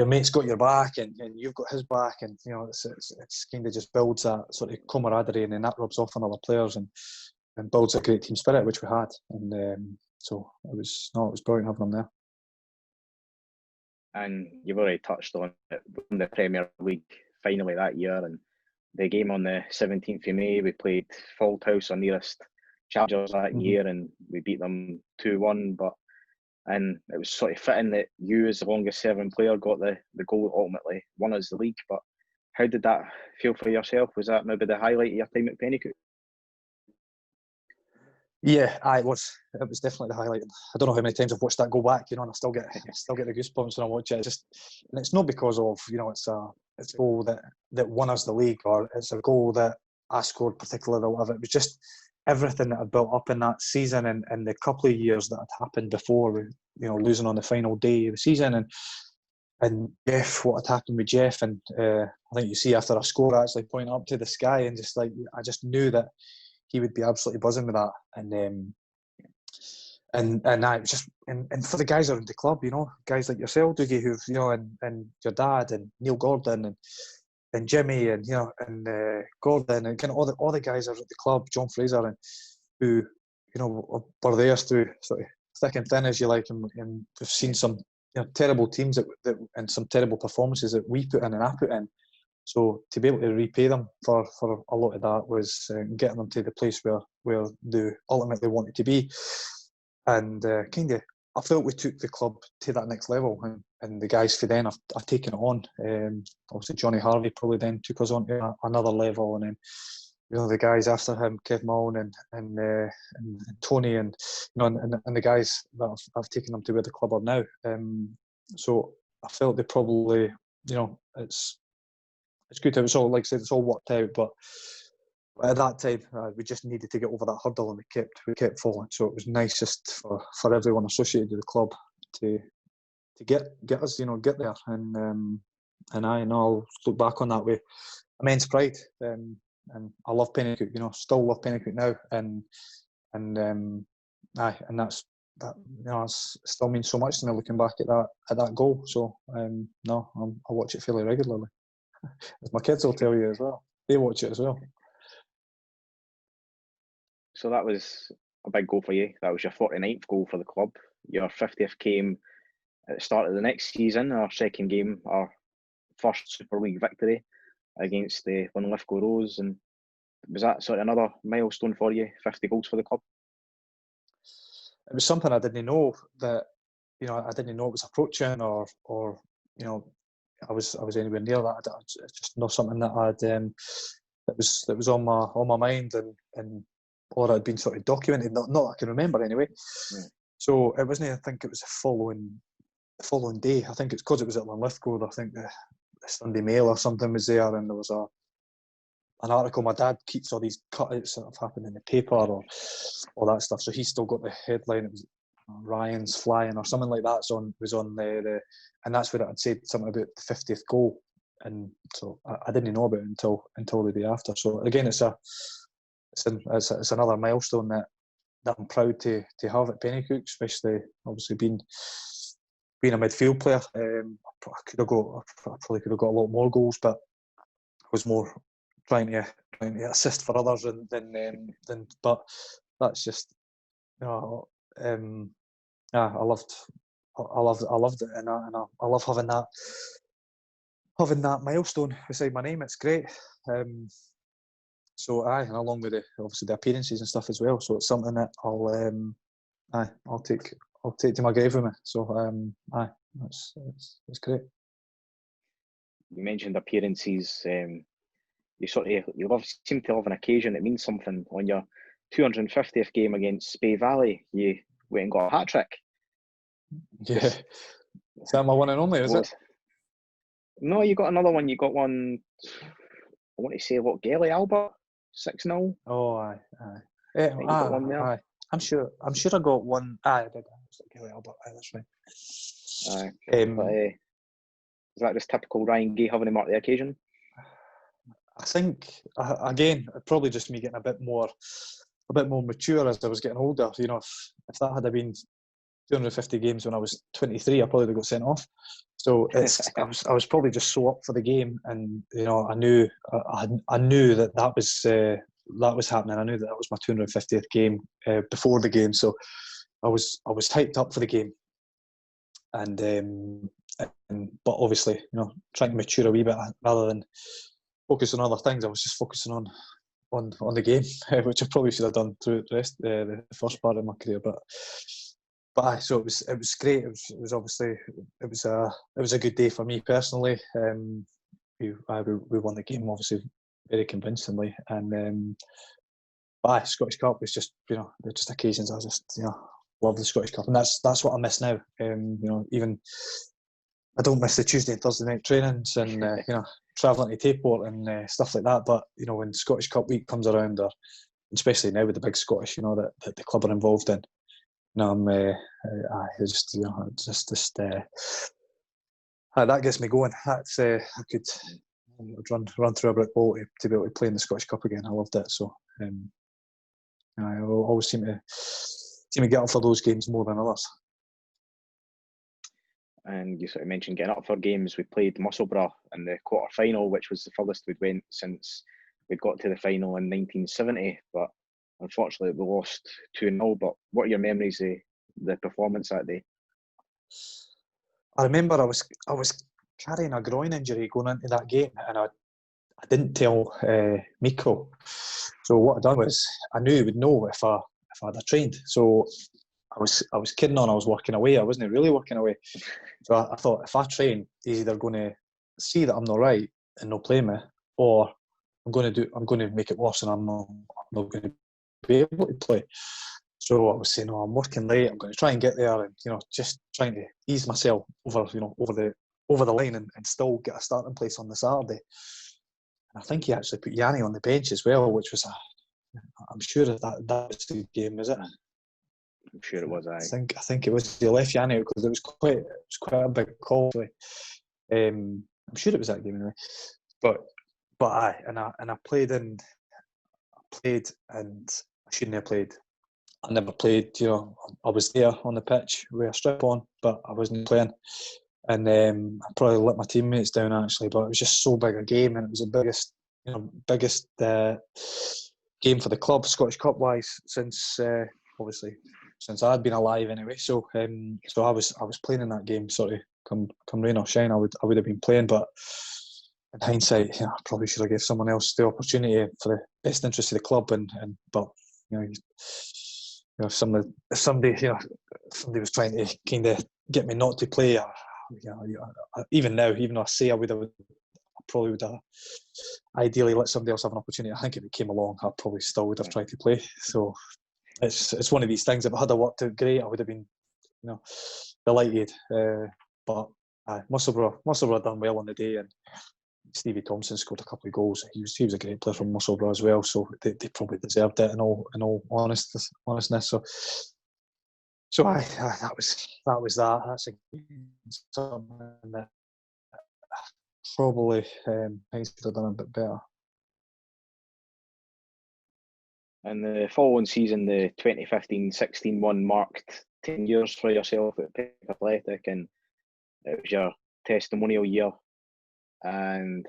mate's got your back and you've got his back, and it's kind of just builds that sort of camaraderie, and then that rubs off on other players and builds a great team spirit, which we had. And so it was brilliant having him there. And you've already touched on it, won the Premier League finally that year, and the game on the 17th of May, we played Fauldhouse, our nearest challengers that year, and we beat them 2-1. And it was sort of fitting that you, as the longest serving player, got the goal that ultimately won us the league. But how did that feel for yourself? Was that maybe the highlight of your time at Penicuik? Yeah, it was. It was definitely the highlight. I don't know how many times I've watched that go back, and I still get the goosebumps when I watch it. And it's not because of it's a goal that won us the league, or it's a goal that I scored particularly or whatever. It was just everything that had built up in that season, and the couple of years that had happened before, losing on the final day of the season, and Jeff, what had happened with Jeff, and I think you see after a score actually pointing up to the sky, and just like I just knew that he would be absolutely buzzing with that, and I was just and for the guys around the club, guys like yourself, Dougie, who've and your dad and Neil Gordon and Jimmy and Gordon and kind of all the guys around the club, John Fraser, and who were there through sort of thick and thin, as you like, and we've seen some terrible teams that and some terrible performances that we put in and I put in. So to be able to repay them for a lot of that was getting them to the place where they ultimately wanted to be. And I felt we took the club to that next level, and the guys for then have taken it on. Obviously Johnny Harvey probably then took us on to another level, and then the guys after him, Kev Mullen and Tony, and and the guys that I've taken them to where the club are now. So I felt they probably, it's good. It was all, like I said, it's all worked out, but at that time we just needed to get over that hurdle, and we kept falling. So it was nice just for everyone associated with the club to get us, get there, and I'll look back on that with immense pride. And I love Penicuik, still love Penicuik now, and that's that. It still means so much to me looking back at that goal. So no, I watch it fairly regularly. As my kids will tell you as well, they watch it as well. So that was a big goal for you. That was your 49th goal for the club. Your 50th came at the start of the next season, our second game, our first Super League victory against the Linlithgow Rose. And was that sort of another milestone for you, 50 goals for the club? It was something I didn't know that, I didn't know it was approaching, or I was anywhere near that. It's just not something that I'd that was on my mind, and or had been sort of documented, not that I can remember anyway. Right. So it wasn't. I think it was the following day. I think it's because it was at Linlithgow. I think the Sunday Mail or something was there, and there was an article. My dad keeps all these cutouts that have happened in the paper, or all that stuff. So he's still got the headline. It was Ryan's flying or something like that. So it was on the and that's where it had said something about the 50th goal. And so I didn't know about it until the day after. So again, it's another milestone that I'm proud to have at Penicuik, especially obviously being a midfield player. I probably could have got a lot more goals, but I was more trying to assist for others than. But that's just, I loved it, and I love having that milestone beside my name. It's great. So and along with obviously the appearances and stuff as well. So it's something that I'll take to my grave with me. So it's great. You mentioned appearances. You seem to love an occasion that means something. On your 250th game against Spey Valley, you went and got a hat trick. Yeah, is that my one and only? Is it? No, you got another one. You got one. I want to say Gelly Albert 6-0. Oh, aye. You got one there. Aye. I'm sure I got one. Aye, I did. Gelly Albert. Aye, that's right. Aye. Is that just typical Ryan Gay having to mark the occasion? I think again, probably just me getting a bit more mature as I was getting older. If that had been 250 games when I was 23, I probably would have got sent off. So I was probably just so up for the game, and I knew that was happening. I knew that was my 250th game before the game, so I was hyped up for the game, and but obviously trying to mature a wee bit rather than focus on other things. I was just focusing on the game, which I probably should have done through the first part of my career, but so it was great. It was obviously it was a good day for me personally. We won the game obviously very convincingly, and Scottish Cup was just just occasions. I just love the Scottish Cup, and that's what I miss now. Even I don't miss the Tuesday and Thursday night trainings and travelling to Tayport and stuff like that. But when Scottish Cup week comes around, or especially now with the big Scottish, that the club are involved in. That gets me going. That's I could run through a brick wall to be able to play in the Scottish Cup again. I loved it. So I always seem to get up for those games more than others. And you sort of mentioned getting up for games. We played Musselburgh in the quarter-final, which was the furthest we'd went since we'd got to the final in 1970. But unfortunately, we lost 2-0. But what are your memories of the performance that day? I remember I was carrying a groin injury going into that game, and I didn't tell Miko. So what I done was I knew he would know if I had trained. So I was kidding on. I was working away. I wasn't really working away. So I thought if I train, he's either going to see that I'm not right and not play me, or I'm going to make it worse, and I'm not going to be able to play. So I was saying, I'm working late. I'm going to try and get there, and just trying to ease myself over the line, and still get a starting place on the Saturday. And I think he actually put Yanni on the bench as well, which was I'm sure that was the game, is it? I'm sure it was. I think it was. He left Yanni because it was quite a big call. I'm sure it was that game anyway. But I played and I shouldn't have played. I never played. I was there on the pitch with a strip on, but I wasn't playing. And I probably let my teammates down actually. But it was just so big a game, and it was the biggest game for the club, Scottish Cup wise, since obviously since I'd been alive anyway. So I was playing in that game. Sort of come rain or shine, I would have been playing. But in hindsight, I probably should have given someone else the opportunity for the best interest of the club. But if somebody was trying to kind of get me not to play, even now, even though I say I probably would have ideally let somebody else have an opportunity. I think if it came along, I probably still would have tried to play. So it's one of these things. If I had worked out great, I would have been delighted. But Musselburgh done well on the day, and Stevie Thompson scored a couple of goals. He was a great player from Musselburgh as well, so they probably deserved it in all honestness. So that was that. That's something that probably things could have done a bit better. And the following season, the 2015-16 one marked 10 years for yourself at Penicuik Athletic, and it was your testimonial year. And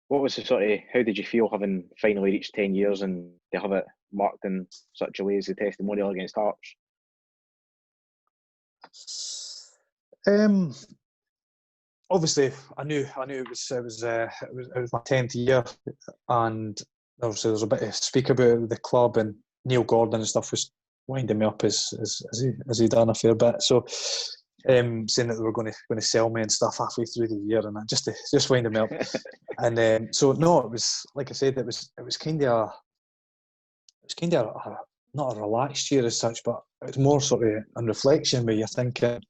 what was how did you feel having finally reached 10 years and to have it marked in such a way as the testimonial against Hearts? Obviously, I knew it was my 10th year, and obviously there's a bit to speak about the club, and Neil Gordon and stuff was winding me up as he done a fair bit. So saying that they were going to sell me and stuff halfway through the year, and that just winding me up. And so no, it was like I said, it was kind of not a relaxed year as such, but it's more sort of in reflection where you're thinking,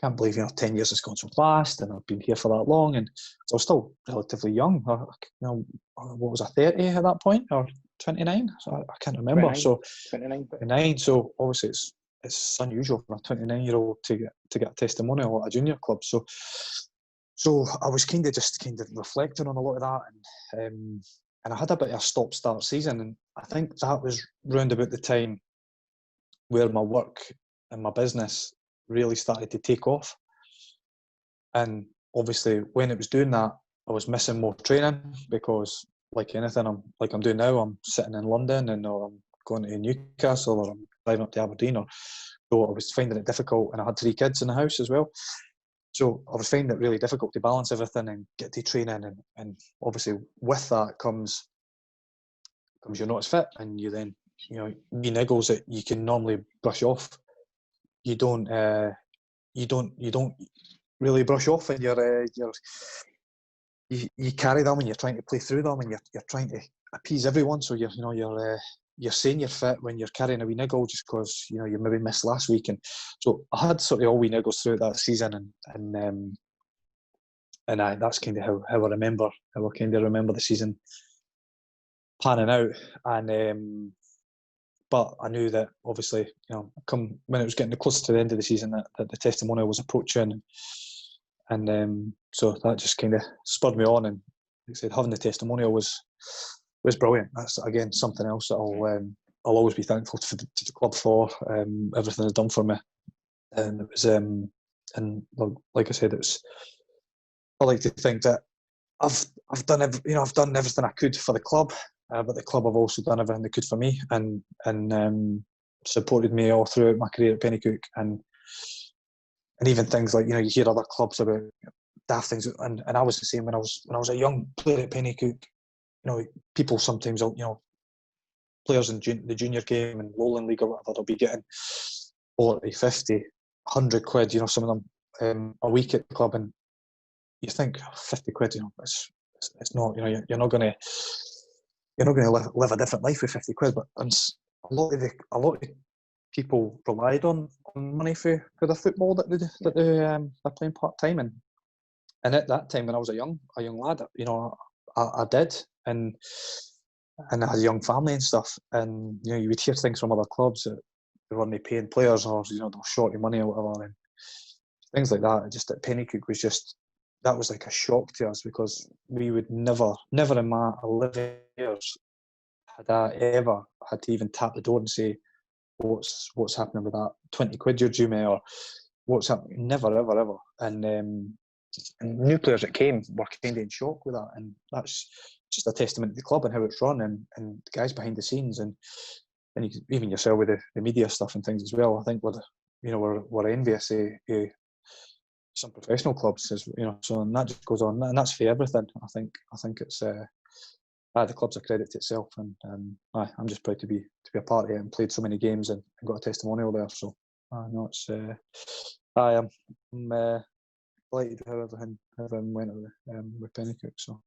can't believe 10 years has gone so fast, and I've been here for that long, and so I was still relatively young. What was I, 30 at that point, or 29? So I can't remember. 29, so 29. So obviously it's unusual for a 29-year-old to get a testimonial at a junior club. So I was kind of reflecting on a lot of that, and I had a bit of a stop-start season, and I think that was round about the time where my work and my business really started to take off. And obviously when it was doing that, I was missing more training, because like anything I'm doing now, I'm sitting in London, and or I'm going to Newcastle, or I'm driving up to Aberdeen, so I was finding it difficult, and I had 3 kids in the house as well. So I was finding it really difficult to balance everything and get to training, and obviously with that comes you're not as fit, and you then wee niggles that you can normally brush off. You don't really brush off, and you carry them, and you're trying to play through them, and you're trying to appease everyone. So you're saying you're fit when you're carrying a wee niggle just because you maybe missed last week. And so I had sort of all wee niggles throughout that season, and that's kind of how I remember the season panning out. And but I knew that obviously, come when it was getting close to the end of the season, that the testimonial was approaching, and so that just kind of spurred me on. And like I said, having the testimonial was brilliant. That's again something else that I'll always be thankful to the club for, everything they've done for me. And it was and like I said, it was. I like to think that I've done everything I could for the club. But the club have also done everything they could for me, and supported me all throughout my career at Penicuik, and even things like you hear other clubs about daft things, and I was the same when I was a young player at Penicuik. People sometimes players in the junior game and Lowland League or whatever, they'll be getting 40, 50, 100 quid. Some of them a week at the club, and you think 50 quid, it's it's not, you know, you're not going to live a different life with 50 quid. But a lot of people relied on money for the football that they're playing part time, and at that time when I was a young lad, you know, I did, and I had a young family and stuff, and you know, you would hear things from other clubs that they weren't paying players, or you know, they were short of money or whatever, and things like that. Just at Penicuik was just, that was like a shock to us, because we would never in my 11 years had I ever had to even tap the door and say, what's happening with that 20 quid you're due me, or what's happening. Never ever. And new players that came were kind of in shock with that, and that's just a testament to the club and how it's run, and the guys behind the scenes, and even yourself with the media stuff and things as well. I think we're envious of some professional clubs, as you know. So, and that just goes on, and that's for everything. I think it's the club's a credit to itself, and I'm just proud to be a part of it, and played so many games and got a testimonial there. So no, it's I'm delighted with how everything went with Penicuik. So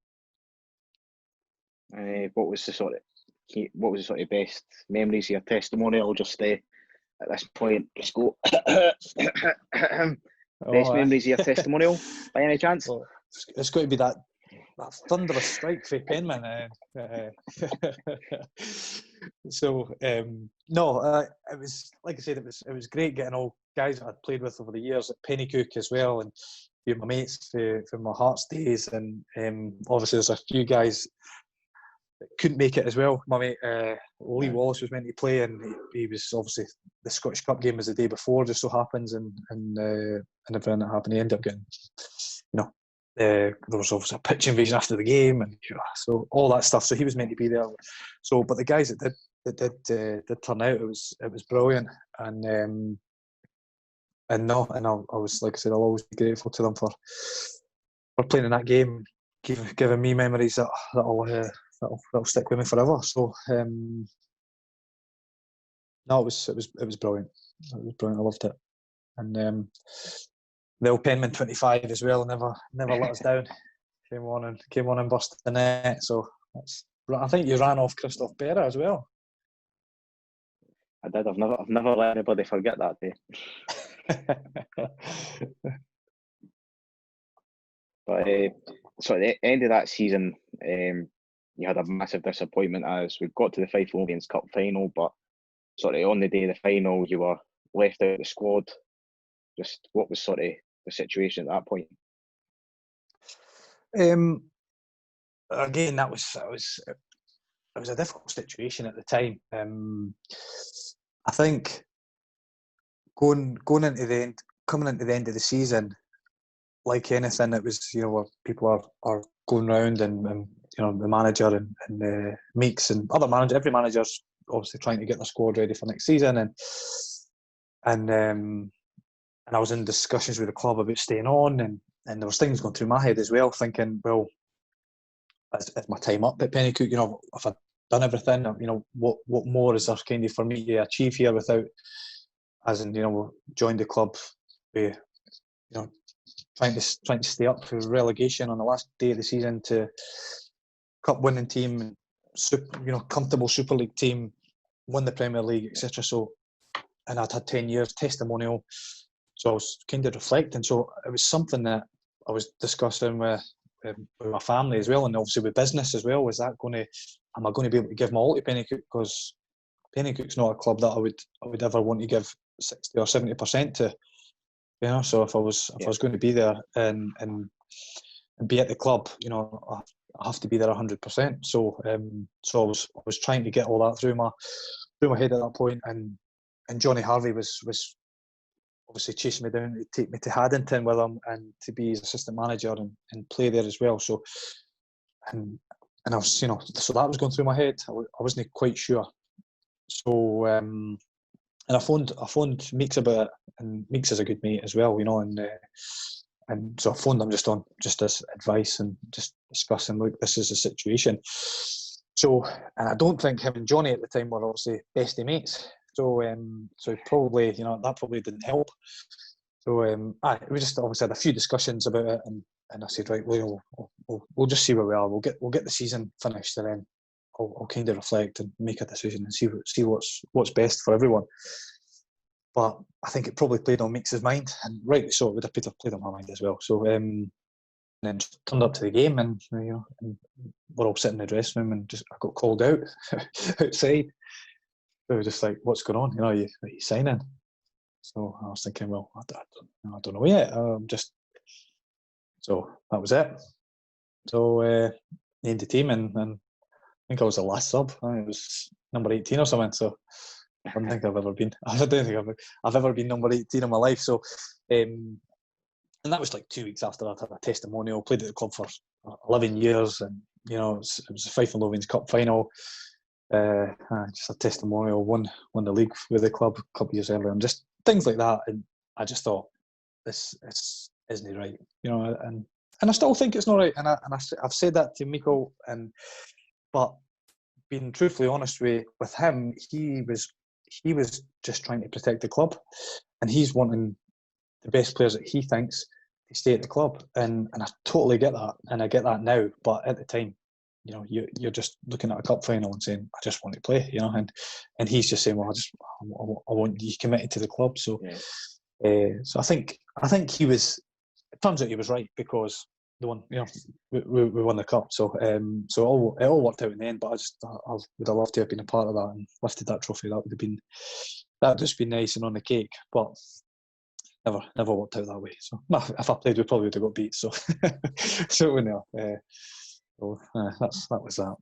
what was the sort of best memories of your testimonial? Just at this point, just go. Best memories of your testimonial, by any chance? Well, it's got to be that thunderous strike for Penman. So no, it was, like I said, it was great getting all guys that I'd played with over the years at Penicuik as well, and my mates from my Hearts days, and obviously there's a few guys that couldn't make it as well. My mate Lee Wallace was meant to play, and he was obviously, the Scottish Cup game was the day before, just so happens, and everything that happened, he ended up getting, you know, there was obviously a pitch invasion after the game, and so all that stuff. So he was meant to be there. So, but the guys that did turn out, it was brilliant, and I was, like I said, I'll always be grateful to them for playing in that game, giving me memories that'll stick with me forever. So no, it was brilliant. It was brilliant. I loved it, and the old Penman 25 as well never let us down. Came on and burst the net. So I think you ran off Christoph Berra as well. I did. I've never let anybody forget that day. But so at the end of that season, you had a massive disappointment as we got to the Fife Lothians Cup final, but sort of on the day of the final, you were left out of the squad. Just what was sort of the situation at that point? Again, that was a difficult situation at the time. I think coming into the end of the season, like anything, it was, you know, where people are going round, and you know, the manager and Meeks and other managers, every manager's obviously trying to get their squad ready for next season, and I was in discussions with the club about staying on, and there was things going through my head as well, thinking, well, is my time up at Penicuik? You know, if I've done everything, you know, what more is there kind of for me to achieve here without, as in, you know, join the club with, you know, trying to stay up for relegation on the last day of the season to cup winning team, you know, comfortable Super League team, won the Premier League, etc. So, and I'd had 10 years testimonial, so I was kind of reflecting. So it was something that I was discussing with my family as well, and obviously with business as well. Am I going to be able to give my all to Penicuik? Because Penicuik's not a club that I would ever want to give 60 or 70% to. You know, so if I was going to be there and be at the club, you know, I have to be there 100%. So so I was trying to get all that through my head at that point, and Johnny Harvey was obviously chasing me down to take me to Haddington with him and to be his assistant manager and play there as well. So and I was, you know, so that was going through my head. I wasn't quite sure. So and I phoned Meeks about it, and Meeks is a good mate as well, you know, and so I phoned him just as advice and just discussing, look, this is the situation. So, and I don't think him and Johnny at the time were obviously bestie mates. So so probably, you know, that probably didn't help. So we just obviously had a few discussions about it, and I said, right, we'll just see where we are. We'll get the season finished, and then I'll kind of reflect and make a decision and see what's best for everyone. But I think it probably played on Meeks' mind, and rightly so. It would have played on my mind as well. So and then just turned up to the game, and and we're all sitting in the dressing room, and just I got called out outside. They were just like, "What's going on? Are you signing?" So I was thinking, well, I don't know yet. So that was it. So named the team, and I think I was the last sub. I think it was number 18 or something. So I don't think I've ever been. I don't think I've ever been number 18 in my life. So, and that was like 2 weeks after I'd had a testimonial. Played at the club for 11 years, and it was the Fife and Lovians Cup final. Just a testimonial. Won the league with the club a couple of years earlier, and just things like that. And I just thought, this isn't right, and I still think it's not right. And I've said that to Miko, but being truthfully honest with him, he was just trying to protect the club, and he's wanting the best players that he thinks to stay at the club, and I totally get that, and I get that now. But at the time, you're just looking at a cup final and saying, I just want to play, and he's just saying, well, I want you committed to the club. So, so I think he was. It turns out he was right, because the one, we won the cup. So it all worked out in the end. But I would have loved to have been a part of that and lifted that trophy. That would just been nice and on the cake. But never worked out that way. So if I played, we probably would have got beat. So so we know. That was that.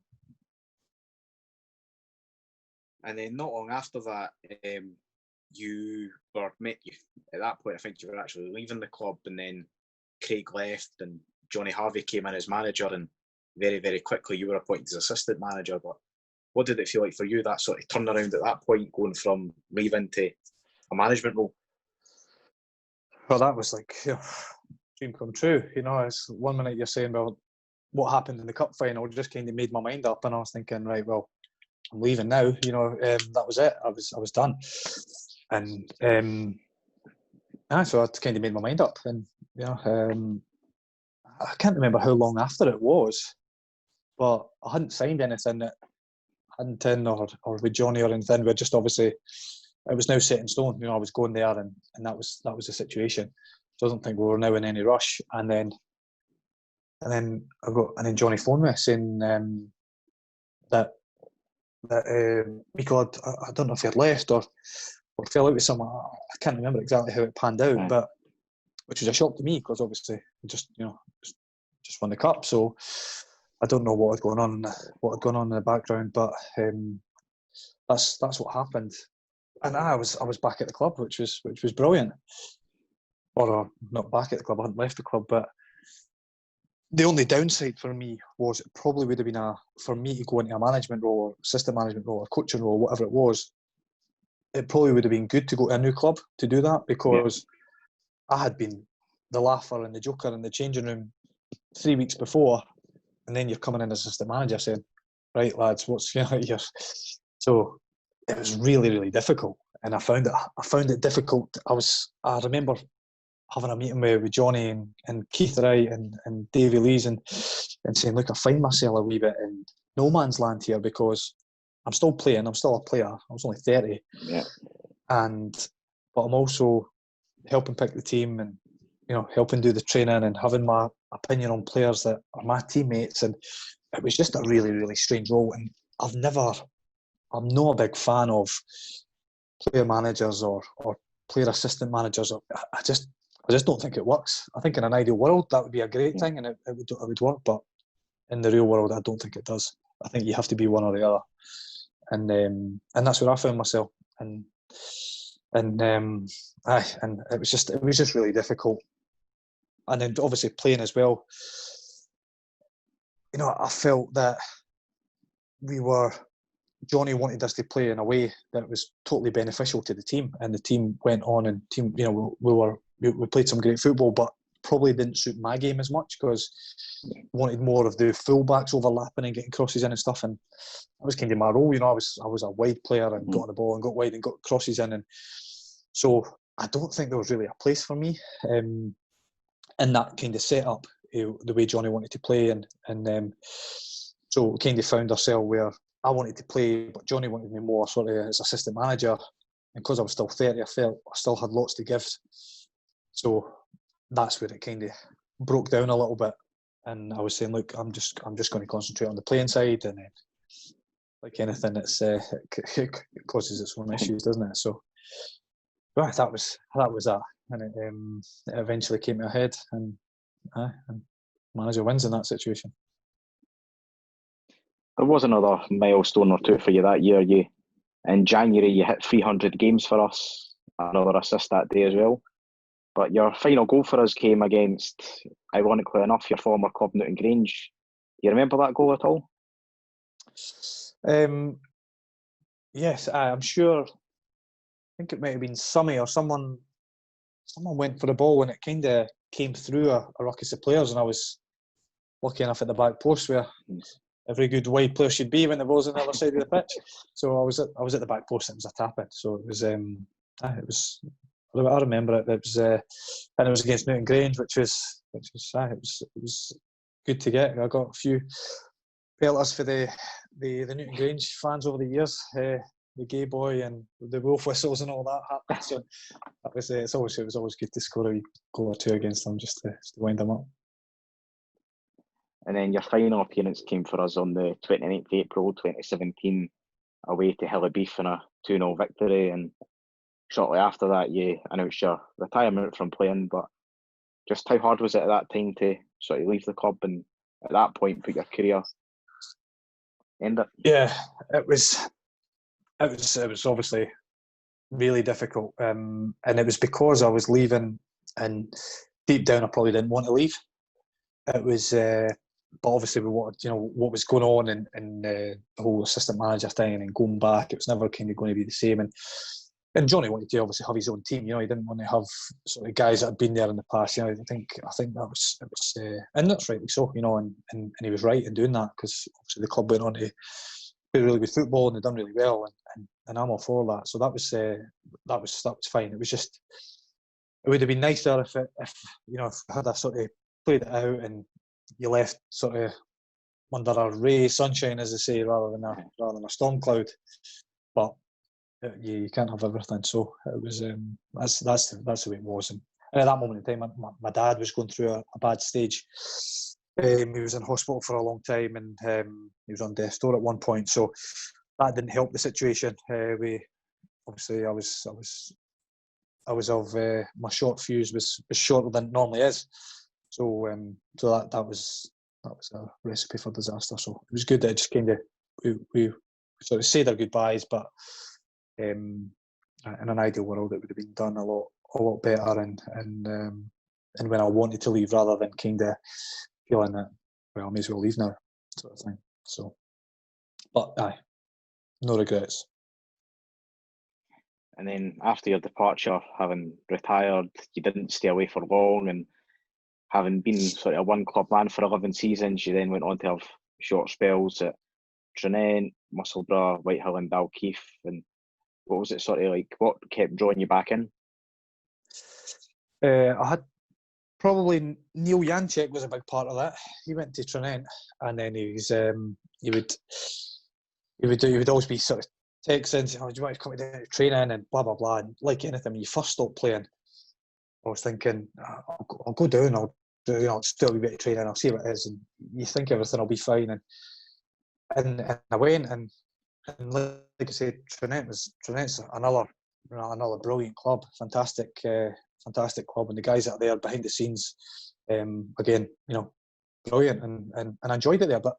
And then not long after that, you were met. At that point, I think you were actually leaving the club, and then Craig left, and Johnny Harvey came in as manager, and very, very quickly you were appointed as assistant manager. But what did it feel like for you, that sort of turnaround at that point, going from leaving to a management role? Well, that was like dream come true. It's 1 minute you're saying, well, what happened in the cup final just kind of made my mind up, and I was thinking, right, well, I'm leaving now. That was it. I was done, and so I kind of made my mind up, and I can't remember how long after it was, but I hadn't signed anything that hadn't in or with Johnny or anything. But just obviously, it was now set in stone. I was going there, and that was the situation. So I don't think we were now in any rush. And then Johnny phoned me saying that Miko I don't know if he had left or fell out with someone. I can't remember exactly how it panned out, but which was a shock to me, because obviously just won the cup. So I don't know what had gone on in the background, but that's what happened. And I was back at the club, which was brilliant. Or not back at the club, I hadn't left the club, but the only downside for me was it probably would have been for me to go into a management role or assistant management role or coaching role, whatever it was. It probably would have been good to go to a new club to do that, because I had been the laugher and the joker in the changing room 3 weeks before, and then you're coming in as assistant manager saying, right, lads, what's here? So it was really, really difficult, and I found it difficult. I remember having a meeting with Johnny and Keith Wright and Davy Lees and saying, look, I find myself a wee bit in no man's land here, because I'm still playing, I'm still a player, I was only 30, but I'm also helping pick the team and helping do the training and having my opinion on players that are my teammates, and it was just a really, really strange role. And I'm not a big fan of player managers or player assistant managers. I just don't think it works. I think in an ideal world that would be a great thing, and it would work, but in the real world I don't think it does. I think you have to be one or the other, and that's where I found myself, and it was just really difficult. And then obviously playing as well, I felt that Johnny wanted us to play in a way that was totally beneficial to the team, and the team went on, and we played some great football, but probably didn't suit my game as much, because wanted more of the full-backs overlapping and getting crosses in and stuff, and that was kind of my role. I was a wide player and got on the ball and got wide and got crosses in, and so I don't think there was really a place for me in that kind of setup. the way Johnny wanted to play, and so we kind of found ourselves where I wanted to play, but Johnny wanted me more sort of as assistant manager, and because I was still 30, I felt I still had lots to give. So that's where it kind of broke down a little bit, and I was saying, look, I'm just going to concentrate on the playing side, and then, like anything, it causes its own issues, doesn't it? So, right, that was that, and it eventually came to a head, and manager wins in that situation. There was another milestone or two for you that year. In January, you hit 300 games for us, another assist that day as well. But your final goal for us came against, ironically enough, your former club, Newton Grange. Do you remember that goal at all? Yes, I'm sure. I think it might have been Summy or someone went for the ball and it kind of came through a ruckus of players, and I was lucky enough at the back post where every good wide player should be when the ball's on the other side of the pitch. So I was at the back post, and it was a tap-in. So it was. I remember it. It was, and it was against Newton Grange, which was good to get. I got a few pelters for the Newton Grange fans over the years. The gay boy and the wolf whistles and all that happened. So that was it was always good to score a goal or two against them just to wind them up. And then your final appearance came for us on the 29th of April 2017, away to Hillabeef in a 2-0 victory. And shortly after that, you announced your retirement from playing. But just how hard was it at that time to sort of leave the club and at that point put your career end it? Yeah, it was obviously really difficult, and it was because I was leaving, and deep down I probably didn't want to leave. It was, but obviously with what was going on and the whole assistant manager thing and going back, it was never kind of going to be the same. And Johnny wanted to obviously have his own team. He didn't want to have sort of guys that had been there in the past. I think that was and that's rightly so. And he was right in doing that, because obviously the club went on to play really good football and they'd done really well, and I'm all for that. So that was fine. It was just, it would have been nicer if I had a sort of played it out and you left sort of under a ray of sunshine, as they say, rather than a storm cloud. But you can't have everything. So it was that's the way it was. And at that moment in time, my dad was going through a bad stage. He was in hospital for a long time, and he was on death's door at one point. So that didn't help the situation. Obviously I was of my short fuse was shorter than it normally is. So that was a recipe for disaster. So it was good that it just kind of we sort of said our goodbyes, but in an ideal world it would have been done a lot better, and when I wanted to leave, rather than kind of feeling that, well, I may as well leave now, sort of thing. So, but no regrets. And then after your departure, having retired, you didn't stay away for long, and having been sort of a one-club man for 11 seasons, you then went on to have short spells at Trinent, Musselburgh, Whitehill and Dalkeith. And what was it sort of like? What kept drawing you back in? I had probably Neil Janček was a big part of that. He went to Trinent, and then he would always be sort of texting, do you want to come down to training and blah blah blah. And like anything, when you first stopped playing, I was thinking, I'll go down, I'll still a bit of training, I'll see what it is, and you think everything will be fine. And I went, and like I said, Trinent's another brilliant club, fantastic club, and the guys that are there behind the scenes, again, brilliant, and I enjoyed it there. But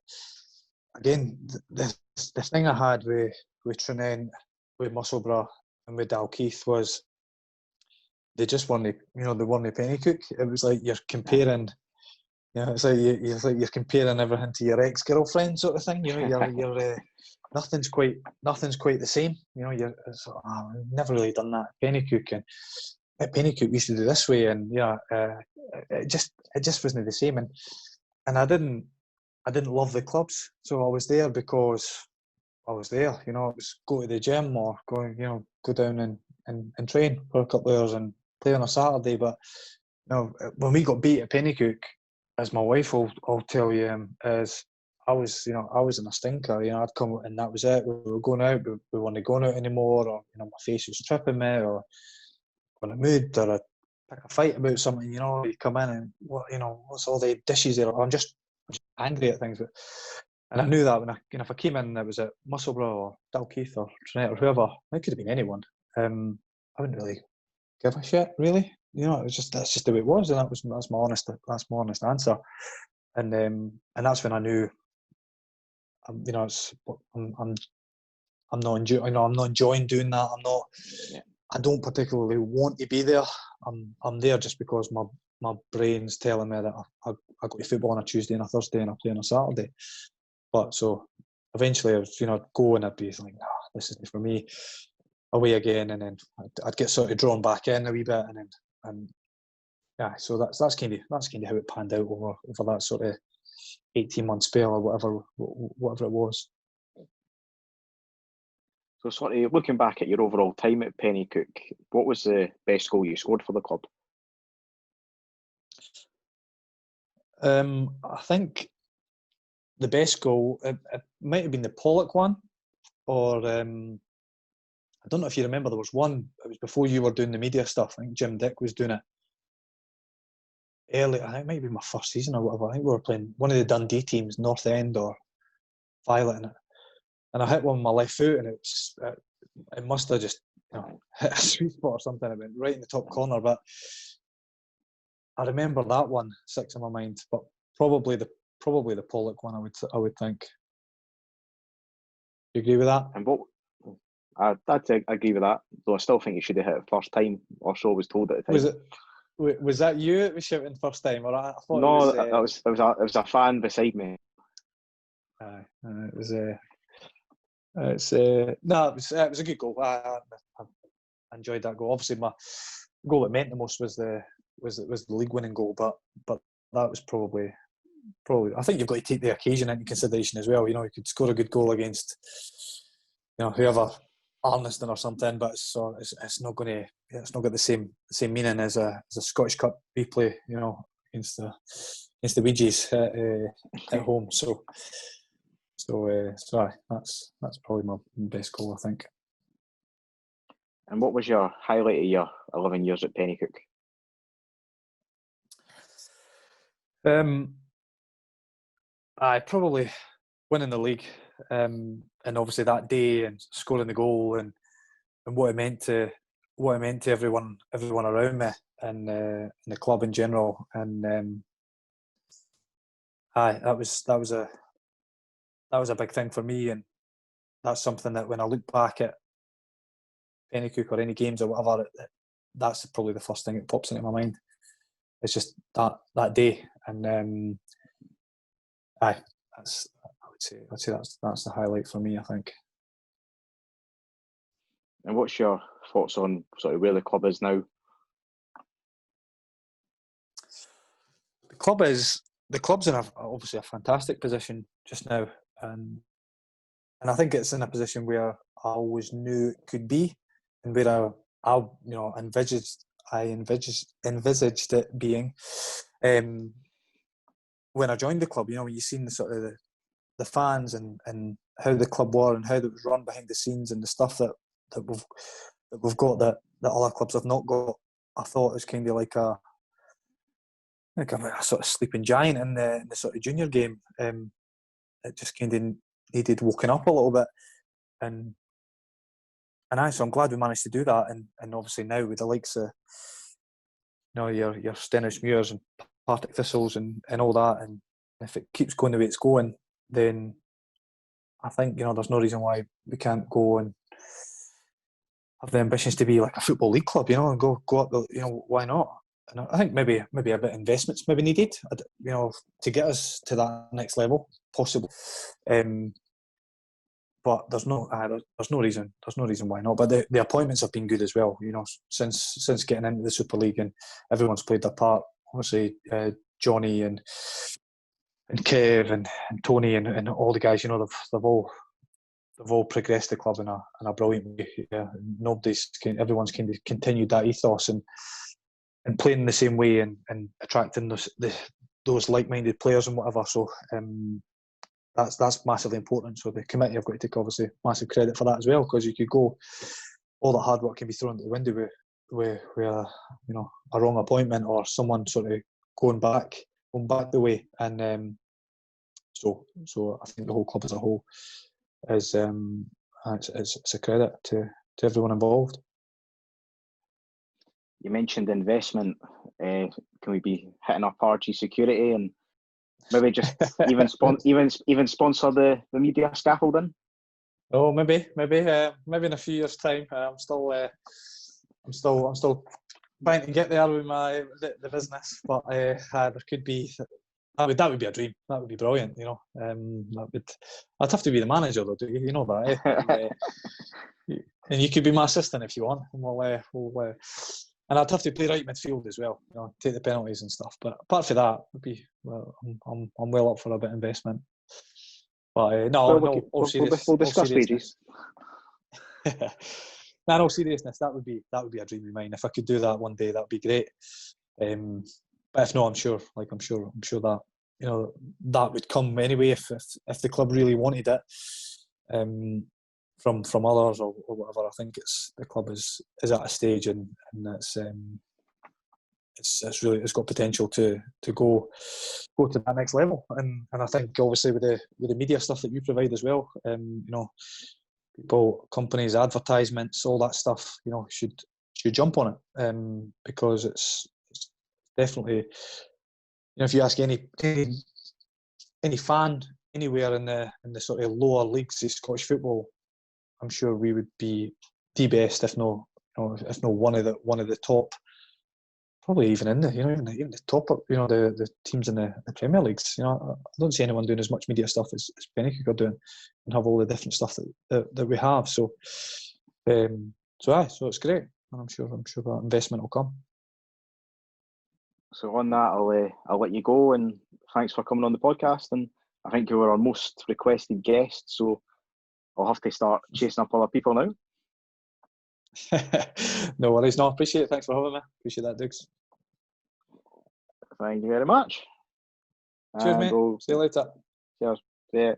again, the thing I had with Trinent, with Musselburgh, and with Dalkeith was they just weren't, they weren't Penicuik. It was like you're comparing. It's like you're comparing everything to your ex-girlfriend, sort of thing. You're nothing's quite the same. I've never really done that at Penicuik, and at Penicuik we used to do this way, and it just wasn't the same. And I didn't love the clubs, so I was there because I was there. It was go to the gym or go down and train for a couple of hours and play on a Saturday. But when we got beat at Penicuik, as my wife will tell you, is I was in a stinker. I'd come and that was it. We were going out. We weren't going out anymore, or my face was tripping me, or in a mood, or I'd pick a fight about something. You come in and what's all the dishes there? I'm just angry at things. And I knew that when if I came in, it was at Musselburgh or Dalkeith or Trinette or whoever. It could have been anyone. I wouldn't really give a shit, really. It was that's just the way it was, and that's my honest answer. And that's when I knew, I'm not enjoying. I'm not enjoying doing that. I don't particularly want to be there. I'm there just because my brain's telling me that I go to football on a Tuesday and a Thursday and I play on a Saturday. But so eventually, I'd go and I'd be like, nah, this isn't for me. Away again, and then I'd get sort of drawn back in a wee bit, and yeah. So that's kind of how it panned out over that sort of 18-month spell or whatever it was. So sort of looking back at your overall time at Penicuik, what was the best goal you scored for the club? I think the best goal, it might have been the Pollock one, or I don't know if you remember, there was one, it was before you were doing the media stuff. I think Jim Dick was doing it early. I think it might be my first season or whatever. I think we were playing one of the Dundee teams, North End or Violet, in it. And I hit one with my left foot, and it must have just hit a sweet spot or something. It went right in the top corner. But I remember that one sticks in my mind. But probably the Pollock one, I would think. You agree with that? And what? I'd agree with that. Though I still think you should have hit it first time, or so I was told at the time. Was that you that was shouting first time, or I thought no? It was, there was a fan beside me. It was it was a good goal. I enjoyed that goal. Obviously, my goal that meant the most was the league winning goal, but that was probably. I think you've got to take the occasion into consideration as well. You could score a good goal against whoever, Arniston or something, but it's not going to. It's not got the same meaning as a Scottish Cup replay. Against the Ouija's at home. So that's probably my best goal, I think. And what was your highlight of your 11 years at Penicuik? I probably winning the league, and obviously that day and scoring the goal and what it meant to everyone around me and the club in general, and that was a big thing for me, and that's something that when I look back at Penicuik or any games or whatever, that's probably the first thing that pops into my mind. It's just that day, and I would say that's the highlight for me, I think. And what's your thoughts on sort of where the club is now? The club's in obviously a fantastic position just now, and I think it's in a position where I always knew it could be, and where I envisaged it being when I joined the club. When you seen the sort of the fans and how the club were and how it was run behind the scenes and the stuff that we've got that other clubs have not got, I thought it was kind of like a sort of sleeping giant in the sort of junior game. It just kind of needed woken up a little bit, so I'm glad we managed to do that, and obviously now with the likes of your Stenhousemuirs and Partick Thistles and all that, and if it keeps going the way it's going, then I think there's no reason why we can't go and have the ambitions to be like a football league club, and go up. Why not? And I think maybe a bit of investments maybe needed, to get us to that next level, possible. But there's no reason why not. But the appointments have been good as well. Since getting into the Super League, and everyone's played their part. Obviously, Johnny and Kev and Tony and all the guys. They've all progressed the club in a brilliant way. Yeah, everyone's kind of continued that ethos and playing in the same way and attracting the those like-minded players and whatever. So that's massively important. So the committee have got to take obviously massive credit for that as well, because you could go, all that hard work can be thrown out the window with a wrong appointment or someone sort of going back the way. And so I think the whole club as a whole is it's a credit to everyone involved. You mentioned investment. Can we be hitting up RG Security and maybe just even sponsor the media scaffolding? Oh, maybe in a few years' time. I'm still trying to get there with the business, but there could be. That would be a dream. That would be brilliant. I'd have to be the manager though. You know that? Eh? And you could be my assistant if you want, and we'll and I'd have to play right midfield as well. Take the penalties and stuff. But apart from that, I'm well up for a bit of investment. But we'll discuss wages. No, seriousness. That would be a dream of mine. If I could do that one day, that'd be great. But if not, I'm sure that that would come anyway if the club really wanted it. From others or whatever. I think the club is at a stage and it's got potential to go to that next level. And I think obviously with the media stuff that you provide as well, people, companies, advertisements, all that stuff, should jump on it, because it's definitely, if you ask any fan anywhere in the sort of lower leagues of Scottish football, I'm sure we would be the best, if no one of the top, probably even in even the top, the teams in the Premier Leagues. I don't see anyone doing as much media stuff as Penicuik are doing, and have all the different stuff that we have. So it's great, and I'm sure that investment will come. So on that, I'll let you go, and thanks for coming on the podcast. And I think you were our most requested guest, so I'll have to start chasing up other people now. No worries. No, appreciate it. Thanks for having me. Appreciate that, Diggs. Thank you very much. Cheers, mate. See you later. Cheers. See ya.